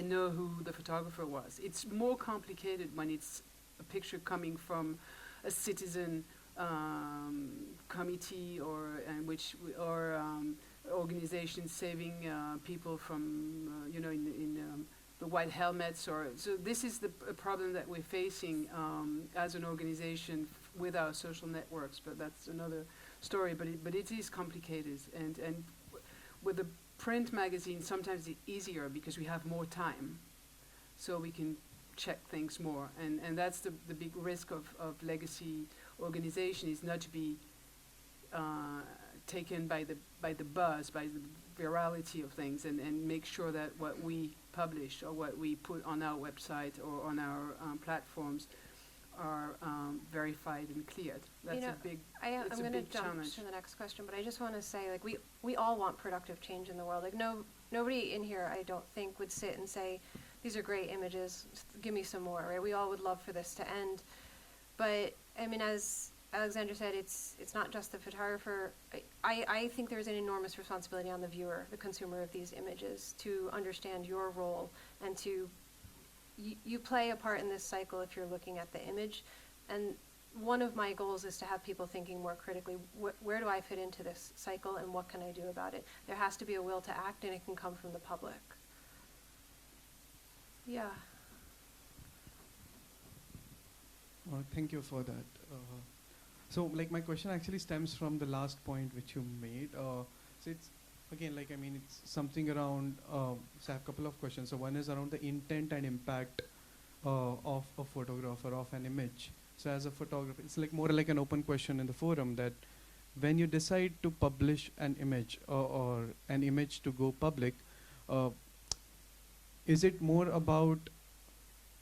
know who the photographer was. It's more complicated when it's a picture coming from a citizen committee or organization saving people from in the white helmets. So this is a problem that we're facing as an organization with our social networks. But that's another story. But it is complicated, and with the print magazine sometimes it's easier because we have more time, so we can check things more, and that's the big risk of legacy organization is not to be taken by the buzz, by the virality of things, and make sure that what we publish or what we put on our website or on our platforms are verified and cleared. That's a big I'm it's a going to big jump challenge. to the next question, but I just want to say, like, we all want productive change in the world. Like, nobody in here, I don't think, would sit and say, these are great images, give me some more, right? We all would love for this to end. But, I mean, as Alexandra said, it's not just the photographer. I think there's an enormous responsibility on the viewer, the consumer of these images, to understand your role and to you play a part in this cycle if you're looking at the image. And one of my goals is to have people thinking more critically, where do I fit into this cycle and what can I do about it? There has to be a will to act, and it can come from the public. Yeah. Thank you for that. So, like, my question actually stems from the last point which you made. So it's, again, like, I mean, it's something around, so I have a couple of questions. So one is around the intent and impact of a photographer of an image. So as a photographer, it's like more like an open question in the forum, that when you decide to publish an image or an image to go public, is it more about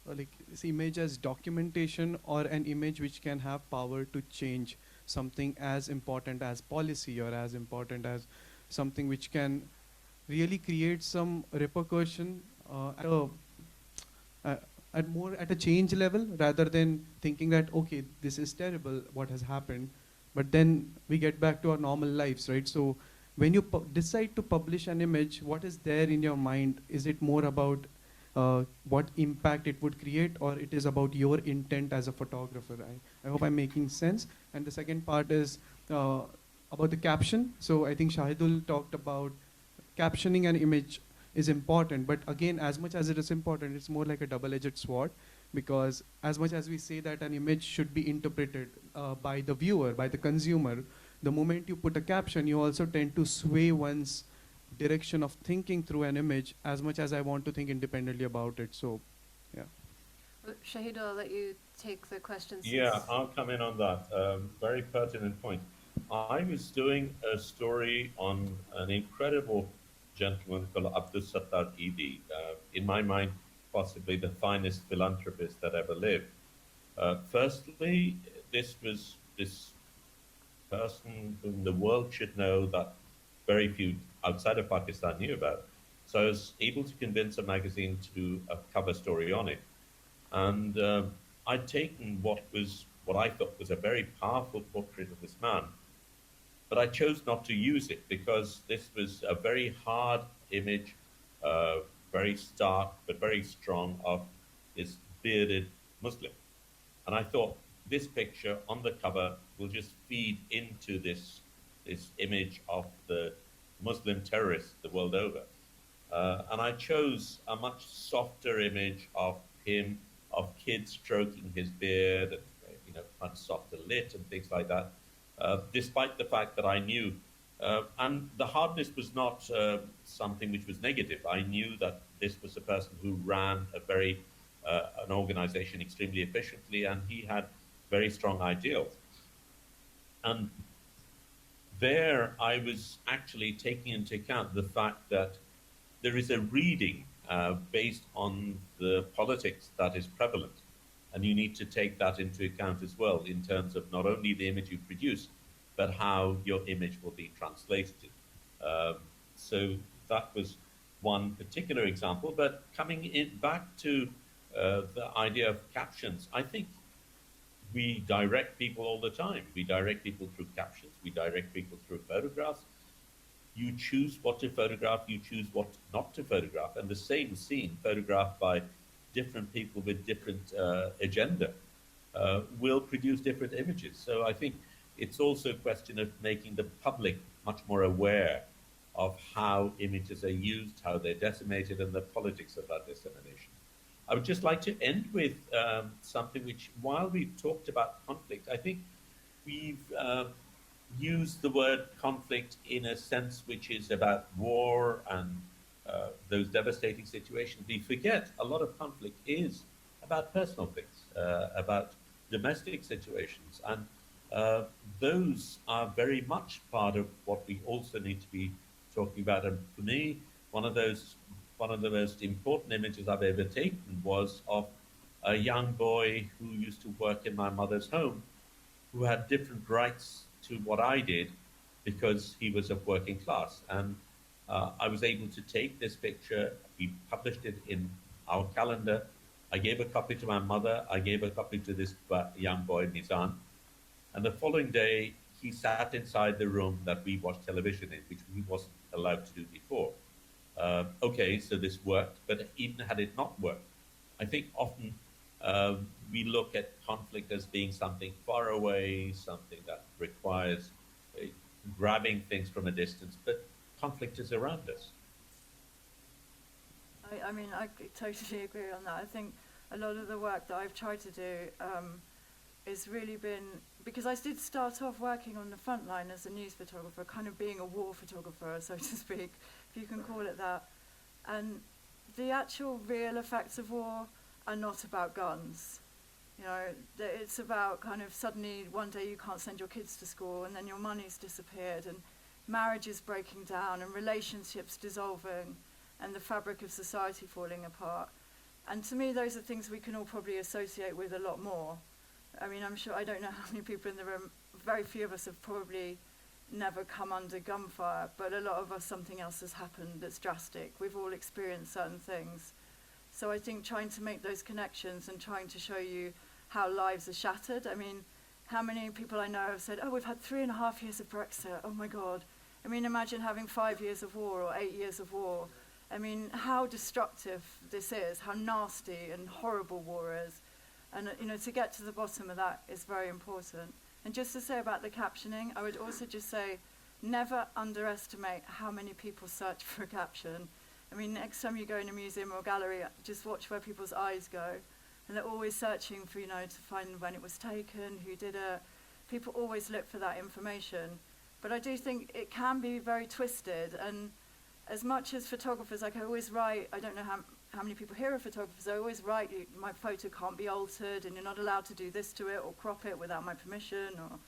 like this image as documentation, or an image which can have power to change something as important as policy, or as important as something which can really create some repercussion at a change level, rather than thinking that, okay, this is terrible what has happened, but then we get back to our normal lives, right? So when you decide to publish an image, what is there in your mind? Is it more about what impact it would create, or it is about your intent as a photographer? I hope I'm making sense. And the second part is about the caption. So I think Shahidul talked about captioning an image is important, but again, as much as it is important, it's more like a double-edged sword, because as much as we say that an image should be interpreted by the viewer, by the consumer, the moment you put a caption, you also tend to sway one's direction of thinking through an image, as much as I want to think independently about it. So, yeah. Shahidul, I'll let you take the questions. Yeah, I'll come in on that. Very pertinent point. I was doing a story on an incredible gentleman called Abdus Sattar Idi. In my mind, possibly the finest philanthropist that ever lived. Firstly, this was this person whom the world should know that very few outside of Pakistan knew about. So I was able to convince a magazine to do a cover story on it. And I'd taken what I thought was a very powerful portrait of this man, but I chose not to use it because this was a very hard image, very stark but very strong, of this bearded Muslim. And I thought this picture on the cover will just feed into this image of the Muslim terrorists the world over. And I chose a much softer image of him, of kids stroking his beard, and much softer lit and things like that. Despite the fact that I knew, and the hardness was not something which was negative. I knew that this was a person who ran an organization extremely efficiently, and he had very strong ideals. And there I was actually taking into account the fact that there is a reading based on the politics that is prevalent. And you need to take that into account as well, in terms of not only the image you produce, but how your image will be translated. So that was one particular example. But coming back to the idea of captions, I think we direct people all the time. We direct people through captions. We direct people through photographs. You choose what to photograph. You choose what not to photograph. And the same scene photographed by different people with different agenda will produce different images. So I think it's also a question of making the public much more aware of how images are used, how they're decimated, and the politics of that dissemination. I would just like to end with something which, while we've talked about conflict, I think we've used the word conflict in a sense which is about war and those devastating situations. We forget a lot of conflict is about personal things, about domestic situations. And uh, those are very much part of what we also need to be talking about. And for me, one of those, one of the most important images I've ever taken was of a young boy who used to work in my mother's home, who had different rights to what I did because he was of working class. And I was able to take this picture, we published it in our calendar. I gave a copy to my mother, I gave a copy to this young boy, Nizan. And the following day, he sat inside the room that we watched television in, which he wasn't allowed to do before. Okay, so this worked, but even had it not worked, I think often we look at conflict as being something far away, something that requires grabbing things from a distance, but conflict is around us. I mean, I totally agree on that. I think a lot of the work that I've tried to do has really been, because I did start off working on the front line as a news photographer, kind of being a war photographer, so to speak, if you can call it that. And the actual real effects of war are not about guns. You know, it's about kind of suddenly one day you can't send your kids to school and then your money's disappeared and marriages breaking down and relationships dissolving and the fabric of society falling apart. And to me, those are things we can all probably associate with a lot more. I mean, I'm sure, I don't know how many people in the room, very few of us have probably never come under gunfire, but a lot of us, something else has happened that's drastic. We've all experienced certain things. So I think trying to make those connections and trying to show you how lives are shattered. I mean, how many people I know have said, oh, we've had 3.5 years of Brexit, oh my God. I mean, imagine having 5 years of war or 8 years of war. I mean, how destructive this is, how nasty and horrible war is. And, you know, to get to the bottom of that is very important. And just to say about the captioning, I would also just say, never underestimate how many people search for a caption. I mean, next time you go in a museum or gallery, just watch where people's eyes go. And they're always searching for, you know, to find when it was taken, who did it. People always look for that information. But I do think it can be very twisted. And as much as photographers, like I always write, I don't know how many people here are photographers, I always write, my photo can't be altered and you're not allowed to do this to it or crop it without my permission, or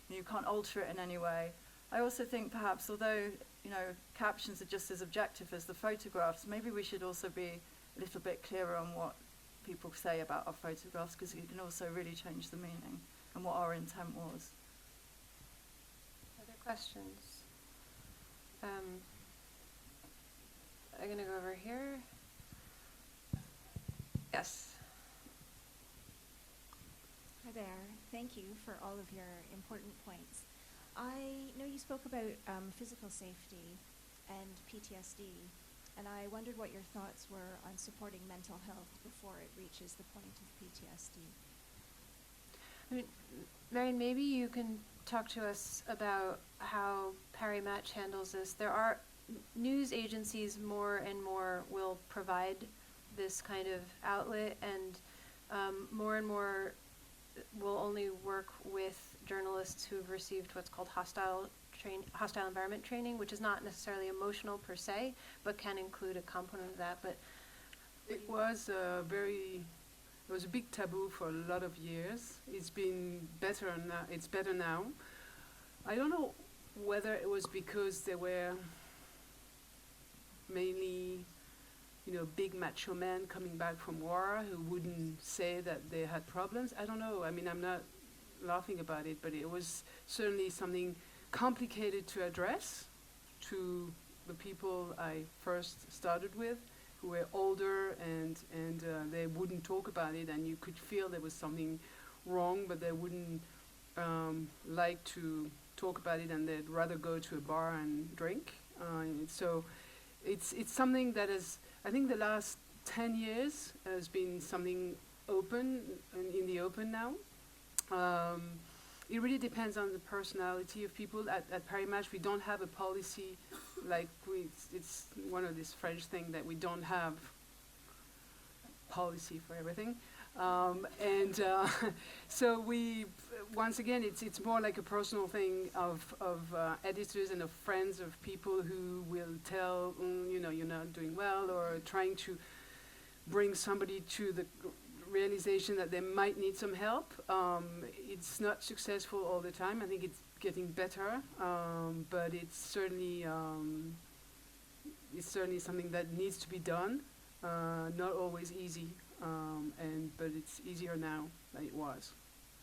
you can't alter it in any way. I also think perhaps, although, you know, captions are just as objective as the photographs, maybe we should also be a little bit clearer on what people say about our photographs, because it can also really change the meaning and what our intent was. Other questions? I'm going to go over here. Yes. Hi there. Thank you for all of your important points. I know you spoke about physical safety and PTSD, and I wondered what your thoughts were on supporting mental health before it reaches the point of PTSD. I mean, Marion, maybe you can talk to us about how Parry Match handles this. There are news agencies more and more will provide this kind of outlet, and more and more will only work with journalists who've received what's called hostile environment training, which is not necessarily emotional per se, but can include a component of that. But it was a big taboo for a lot of years. It's been better now. It's better now. I don't know whether it was because there were mainly, you know, big macho men coming back from war who wouldn't say that they had problems. I don't know. I mean, I'm not laughing about it, but it was certainly something complicated to address to the people I first started with, who were older, and they wouldn't talk about it, and you could feel there was something wrong, but they wouldn't like to talk about it, and they'd rather go to a bar and drink. So it's something that is, I think the last 10 years has been something open, in the open now. It really depends on the personality of people. At Parry Match, we don't have a policy like it's one of these French things that we don't have policy for everything. So we, once again, it's more like a personal thing of editors and of friends, of people who will tell, you know, you're not doing well, or trying to bring somebody to the realization that they might need some help. It's not successful all the time. I think it's getting better, but it's certainly something that needs to be done. Not always easy, but it's easier now than it was.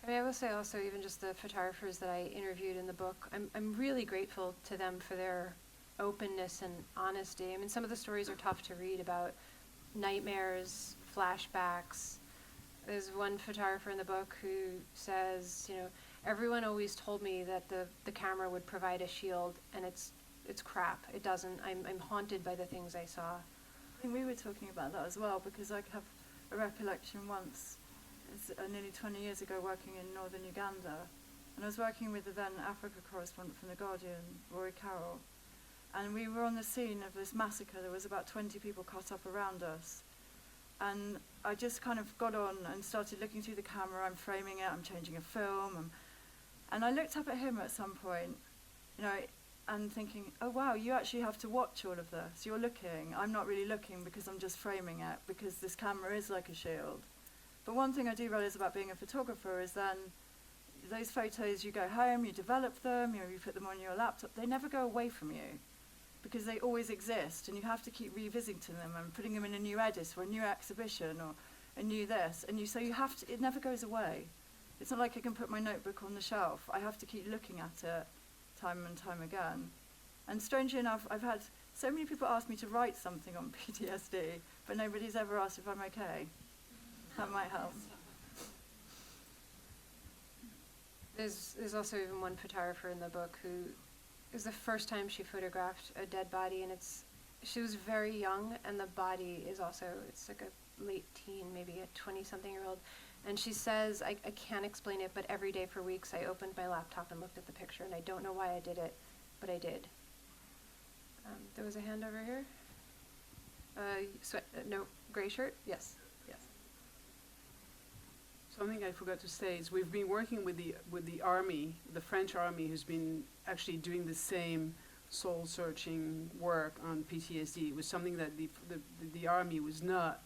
I mean, I will say also, even just the photographers that I interviewed in the book, I'm really grateful to them for their openness and honesty. I mean, some of the stories are tough to read about nightmares, flashbacks. There's one photographer in the book who says, you know, everyone always told me that the camera would provide a shield, and it's crap. It doesn't. I'm haunted by the things I saw. I think we were talking about that as well, because I have a recollection once, it's nearly 20 years ago, working in northern Uganda, and I was working with the then Africa correspondent from The Guardian, Rory Carroll, and we were on the scene of this massacre. There was about 20 people cut up around us, and I just kind of got on and started looking through the camera. I'm framing it, I'm changing a film, and I looked up at him at some point, you know, and thinking, oh wow, you actually have to watch all of this. You're looking. I'm not really looking because I'm just framing it, because this camera is like a shield. But one thing I do realize about being a photographer is then those photos, you go home, you develop them, you put them on your laptop, they never go away from you, because they always exist, and you have to keep revisiting them and putting them in a new edit or a new exhibition or a new this, and so you have to, it never goes away. It's not like I can put my notebook on the shelf. I have to keep looking at it time and time again. And strangely enough, I've had so many people ask me to write something on PTSD, but nobody's ever asked if I'm okay. That might help. There's also even one photographer in the book who, it was the first time she photographed a dead body, and she was very young, and the body is also, it's like a late teen, maybe a 20-something-year-old. And she says, I can't explain it, but every day for weeks I opened my laptop and looked at the picture, and I don't know why I did it, but I did. There was a hand over here. No, gray shirt? Yes. Yes. Something I forgot to say is we've been working with the army, the French army, who's been actually doing the same soul-searching work on PTSD. It was something that the army was not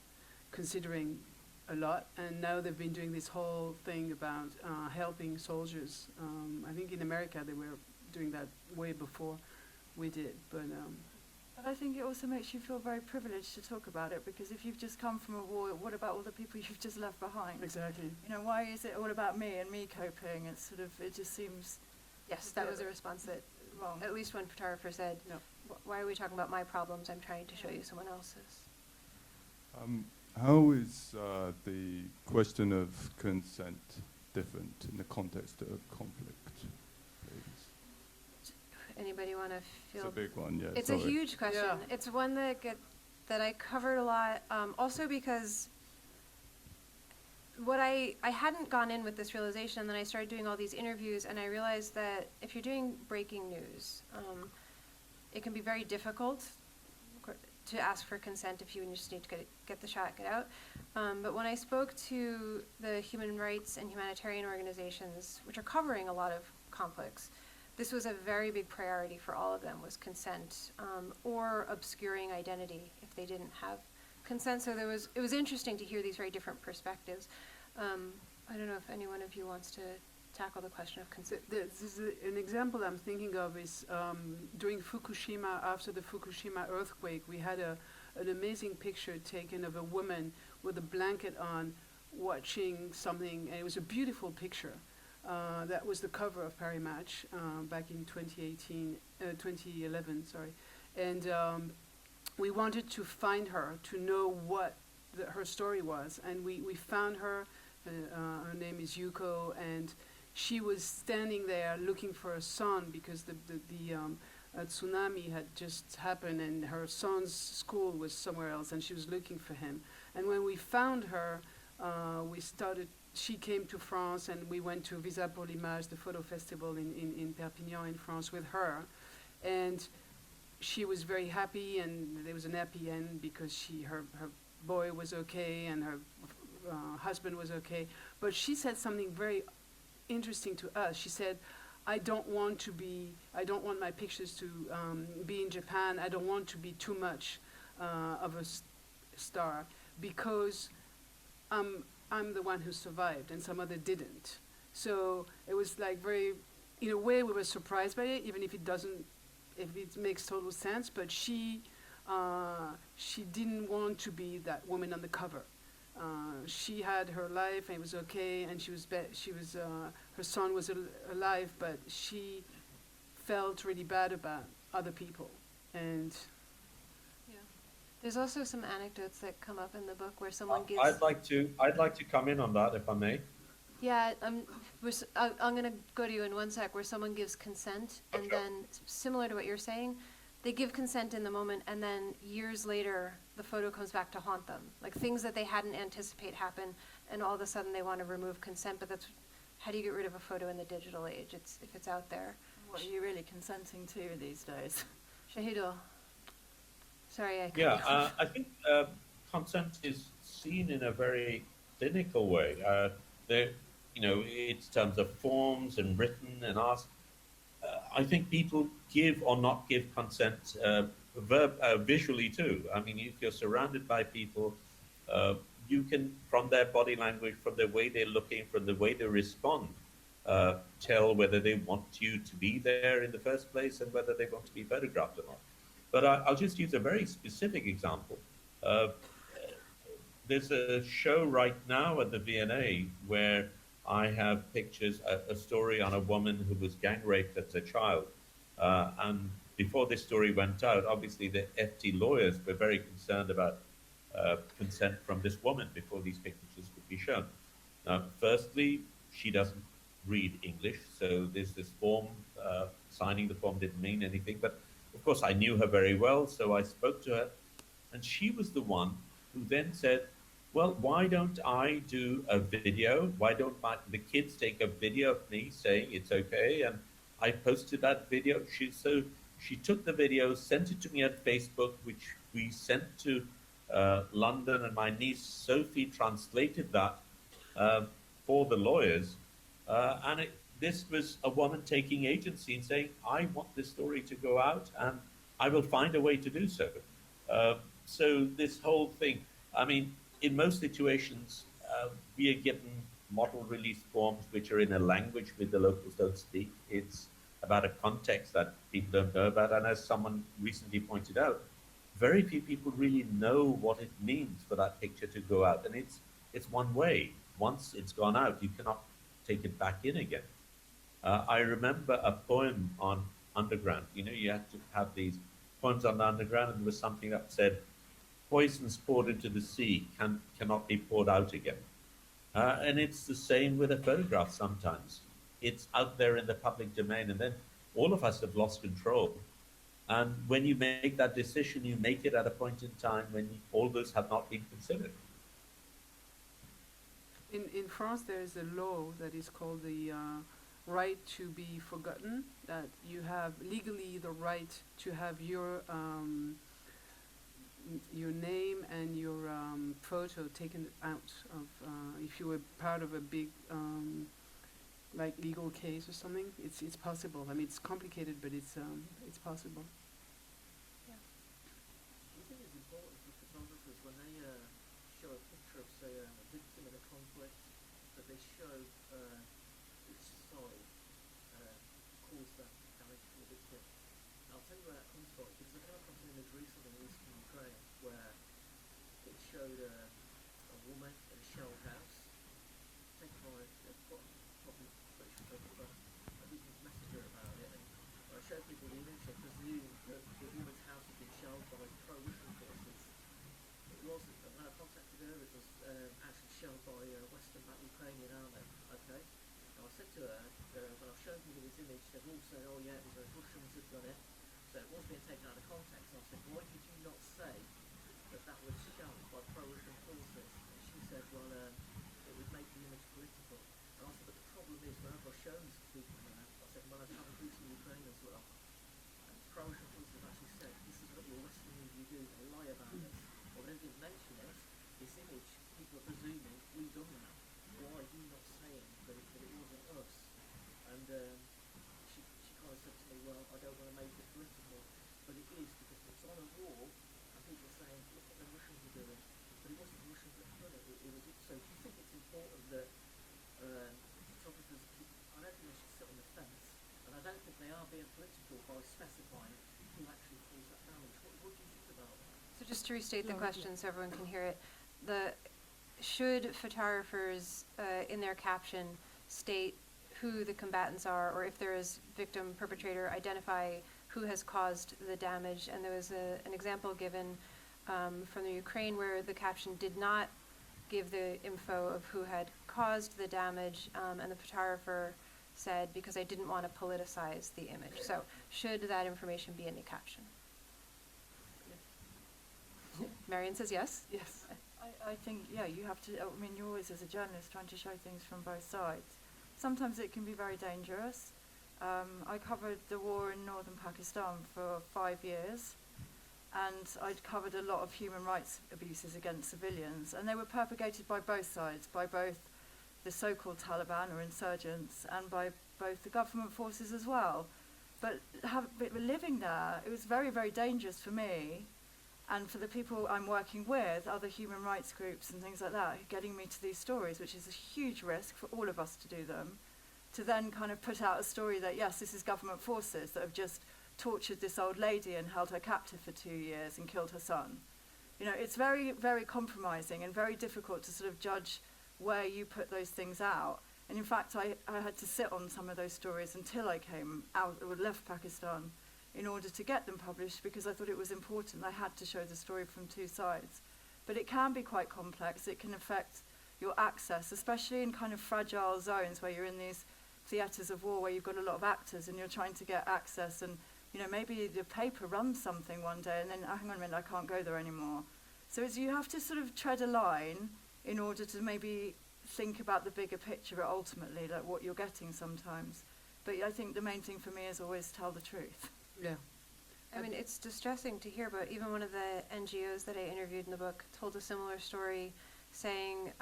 considering a lot, and now they've been doing this whole thing about helping soldiers. I think in America they were doing that way before we did, but I think it also makes you feel very privileged to talk about it, because if you've just come from a war, what about all the people you've just left behind? exactly. You know, why is it all about me and me coping? It's sort of, it just seems Yes, that was a response that wrong. at least one photographer said, No. Why are we talking about my problems? I'm trying to show you someone else's. How is the question of consent different in the context of conflict, please? Anybody want to It's feel? a big one, yeah. It's sorry. a huge question. Yeah. It's one that I covered a lot. Also because what I hadn't gone in with this realization, and then I started doing all these interviews, and I realized that if you're doing breaking news, it can be very difficult to ask for consent if you just need to get the shot, get out. But when I spoke to the human rights and humanitarian organizations, which are covering a lot of conflicts, this was a very big priority for all of them, was consent, or obscuring identity if they didn't have consent. So it was interesting to hear these very different perspectives. I don't know if any one of you wants to tackle the question of consent. An example I'm thinking of is during Fukushima, after the Fukushima earthquake, we had an amazing picture taken of a woman with a blanket on watching something, and it was a beautiful picture. That was the cover of Paris Match back in 2011, sorry. And we wanted to find her, to know what her story was. And we found her. Her name is Yuko, and she was standing there looking for her son, because the tsunami had just happened and her son's school was somewhere else, and she was looking for him. And when we found her, she came to France, and we went to Visa pour l'Image, the photo festival in Perpignan in France, with her. And she was very happy, and there was an happy end because her boy was okay and her husband was okay. But she said something very interesting to us. She said, I don't want my pictures to be in Japan. I don't want to be too much of a star, because I'm the one who survived and some other didn't. So it was like very, in a way, we were surprised by it, even if it doesn't, if it makes total sense. But she didn't want to be that woman on the cover. She had her life and it was okay, and her son was alive, but she felt really bad about other people. And there's also some anecdotes that come up in the book where someone gives. I'd like to come in on that, if I may. Yeah, I'm going to go to you in one sec, where someone gives consent, and then, similar to what you're saying, they give consent in the moment, and then years later, the photo comes back to haunt them. Like things that they hadn't anticipate happen, and all of a sudden they want to remove consent, but how do you get rid of a photo in the digital age? If it's out there. What are you really consenting to these days? Shahidul. Sorry, I think consent is seen in a very clinical way. In terms of forms and written and asked. I think people give or not give consent visually too. I mean, if you're surrounded by people, you can, from their body language, from the way they're looking, from the way they respond, tell whether they want you to be there in the first place and whether they want to be photographed or not. But I'll just use a very specific example. There's a show right now at the V&A where I have pictures, a story on a woman who was gang raped as a child. And before this story went out, obviously the FT lawyers were very concerned about consent from this woman before these pictures could be shown. Now, firstly, she doesn't read English, so there's this form, signing the form didn't mean anything. But of course, I knew her very well, so I spoke to her, and she was the one who then said, well, why don't I do a video? Why don't the kids take a video of me saying it's okay? And I posted that video. She took the video, sent it to me at Facebook, which we sent to London, and my niece Sophie translated that for the lawyers. This was a woman taking agency and saying, I want this story to go out, and I will find a way to do so. So this whole thing, I mean, in most situations, we are given model release forms which are in a language which the locals don't speak. It's about a context that people don't know about. And as someone recently pointed out, very few people really know what it means for that picture to go out. And it's one way. Once it's gone out, you cannot take it back in again. I remember a poem on Underground. You had to have these poems on the Underground, and there was something that said, poisons poured into the sea cannot be poured out again. And it's the same with a photograph sometimes. It's out there in the public domain, and then all of us have lost control. And when you make that decision, you make it at a point in time when all those have not been considered. in France, there is a law that is called the right to be forgotten, that you have legally the right to have your name and your photo taken out of, if you were part of a big like legal case or something. It's possible. I mean, it's complicated, but it's possible. Do you think it's important for photographers when they show a picture of, say, a victim in a conflict, that they show which side caused that damage to the victim? And I'll tell you where that comes from, because I came across an image recently in eastern Ukraine where it showed a woman in a shelled house taken by probably British photographer. I did message her about it, and when I showed people the image, they presumed that the woman's house had been shelled by pro-Russian forces. It wasn't. And when I contacted her, it was actually shelled by Western backed Ukrainian army. Okay. Now I said to her, when I've shown people this image, they've all said, oh yeah, it was the Russians that done it. So it was being taken out of context. And I said, why did you not say that that was shelled by pro-Russian forces? And she said, well, it would make the image political. And I said, but the problem is, whenever I've shown this to people now, I said, when I've covered Putin in Ukraine as well, and pro-Russian forces have actually said, this is what your Western media do, they lie about this. Well, they didn't mention it. This image, people are presuming we've done that. Why are you not saying that it wasn't us? And she kind of said to me, well, I don't want to make it political, but it is, because it's on a wall, and people are saying, look what the Russians are doing. But it wasn't the Russians that done it. So do you think it's are being political by specifying who actually caused that damage. What do you think about that? So just to restate the Yeah, question so everyone can hear it, should photographers in their caption state who the combatants are, or if there is victim, perpetrator, identify who has caused the damage? And there was an example given from the Ukraine where the caption did not give the info of who had caused the damage, and the photographer said, because I didn't want to politicize the image. So should that information be in the caption? Marion says yes. Yes. I think, yeah, you have to, I mean, you're always, as a journalist, trying to show things from both sides. Sometimes it can be very dangerous. I covered the war in northern Pakistan for 5 years, and I'd covered a lot of human rights abuses against civilians, and they were propagated by both sides, by both the so-called Taliban or insurgents and by both the government forces as well. But living there, it was very, very dangerous for me and for the people I'm working with, other human rights groups and things like that, getting me to these stories, which is a huge risk for all of us to do them, to then kind of put out a story that, yes, this is government forces that have just tortured this old lady and held her captive for 2 years and killed her son. You know, it's very, very compromising and very difficult to sort of judge where you put those things out. And in fact, I had to sit on some of those stories until I came out, or left Pakistan, in order to get them published, because I thought it was important. I had to show the story from two sides. But it can be quite complex. It can affect your access, especially in kind of fragile zones where you're in these theatres of war where you've got a lot of actors and you're trying to get access, and you know, maybe the paper runs something one day and then, hang on a minute, I can't go there anymore. So you have to sort of tread a line in order to maybe think about the bigger picture ultimately, like what you're getting sometimes. But I think the main thing for me is always tell the truth. Yeah. I mean, it's distressing to hear, but even one of the NGOs that I interviewed in the book told a similar story, saying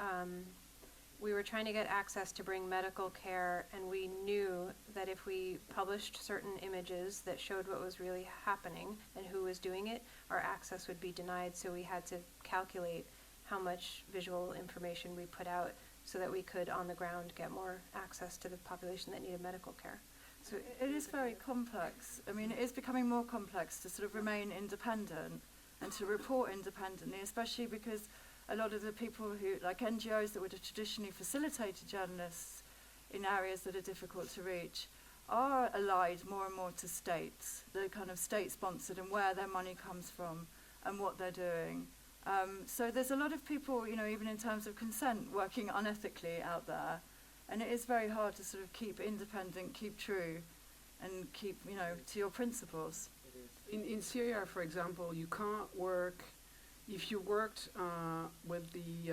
we were trying to get access to bring medical care, and we knew that if we published certain images that showed what was really happening and who was doing it, our access would be denied. So we had to calculate how much visual information we put out so that we could, on the ground, get more access to the population that needed medical care. So it is very complex. I mean, it is becoming more complex to sort of remain independent and to report independently, especially because a lot of the people who, like NGOs that would have traditionally facilitated journalists in areas that are difficult to reach, are allied more and more to states. They're kind of state-sponsored, and where their money comes from and what they're doing. So there's a lot of people, you know, even in terms of consent, working unethically out there. And it is very hard to sort of keep independent, keep true, and keep, you know, to your principles. In Syria, for example, you can't work, if you worked with the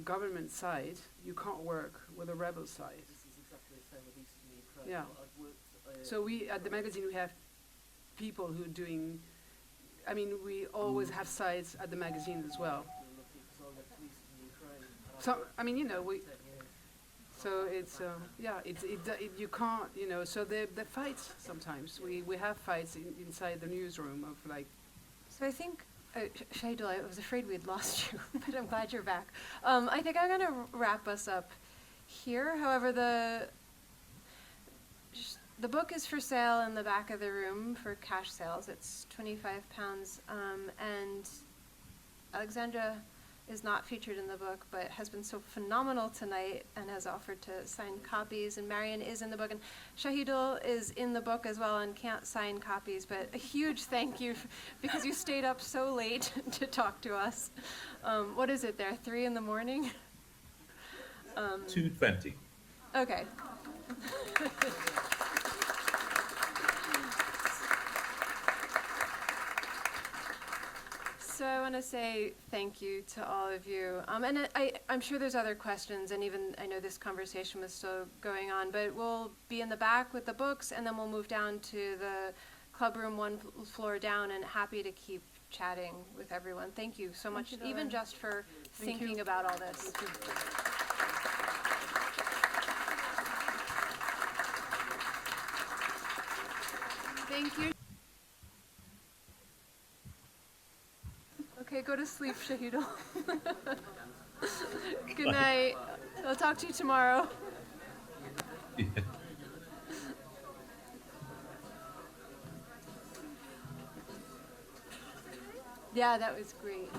government side, you can't work with the rebel side. This is exactly the same with Eastern Ukraine. Yeah. I've worked, So we, at the magazine, we have people who are doing, I mean, we always have sides at the magazine as well. So, I mean, you know, so it's, yeah, you can't, you know, so the fights sometimes. We have fights inside the newsroom of like. So I think, Shahidul, I was afraid we'd lost you, but I'm glad you're back. I think I'm going to wrap us up here. However, the book is for sale in the back of the room for cash sales. It's £25, and Alixandra is not featured in the book, but has been so phenomenal tonight and has offered to sign copies. And Marion is in the book, and Shahidul is in the book as well and can't sign copies. But a huge thank you because you stayed up so late to talk to us. What is it there? 3 in the morning? 2:20. Okay. So I want to say thank you to all of you. And I'm sure there's other questions, and even I know this conversation was still going on, but we'll be in the back with the books, and then we'll move down to the club room one floor down, and happy to keep chatting with everyone. Thank you so much, even just for thinking about all this. Thank you. Okay, go to sleep, Shahidul. Good night. I'll talk to you tomorrow. Yeah. Yeah, that was great.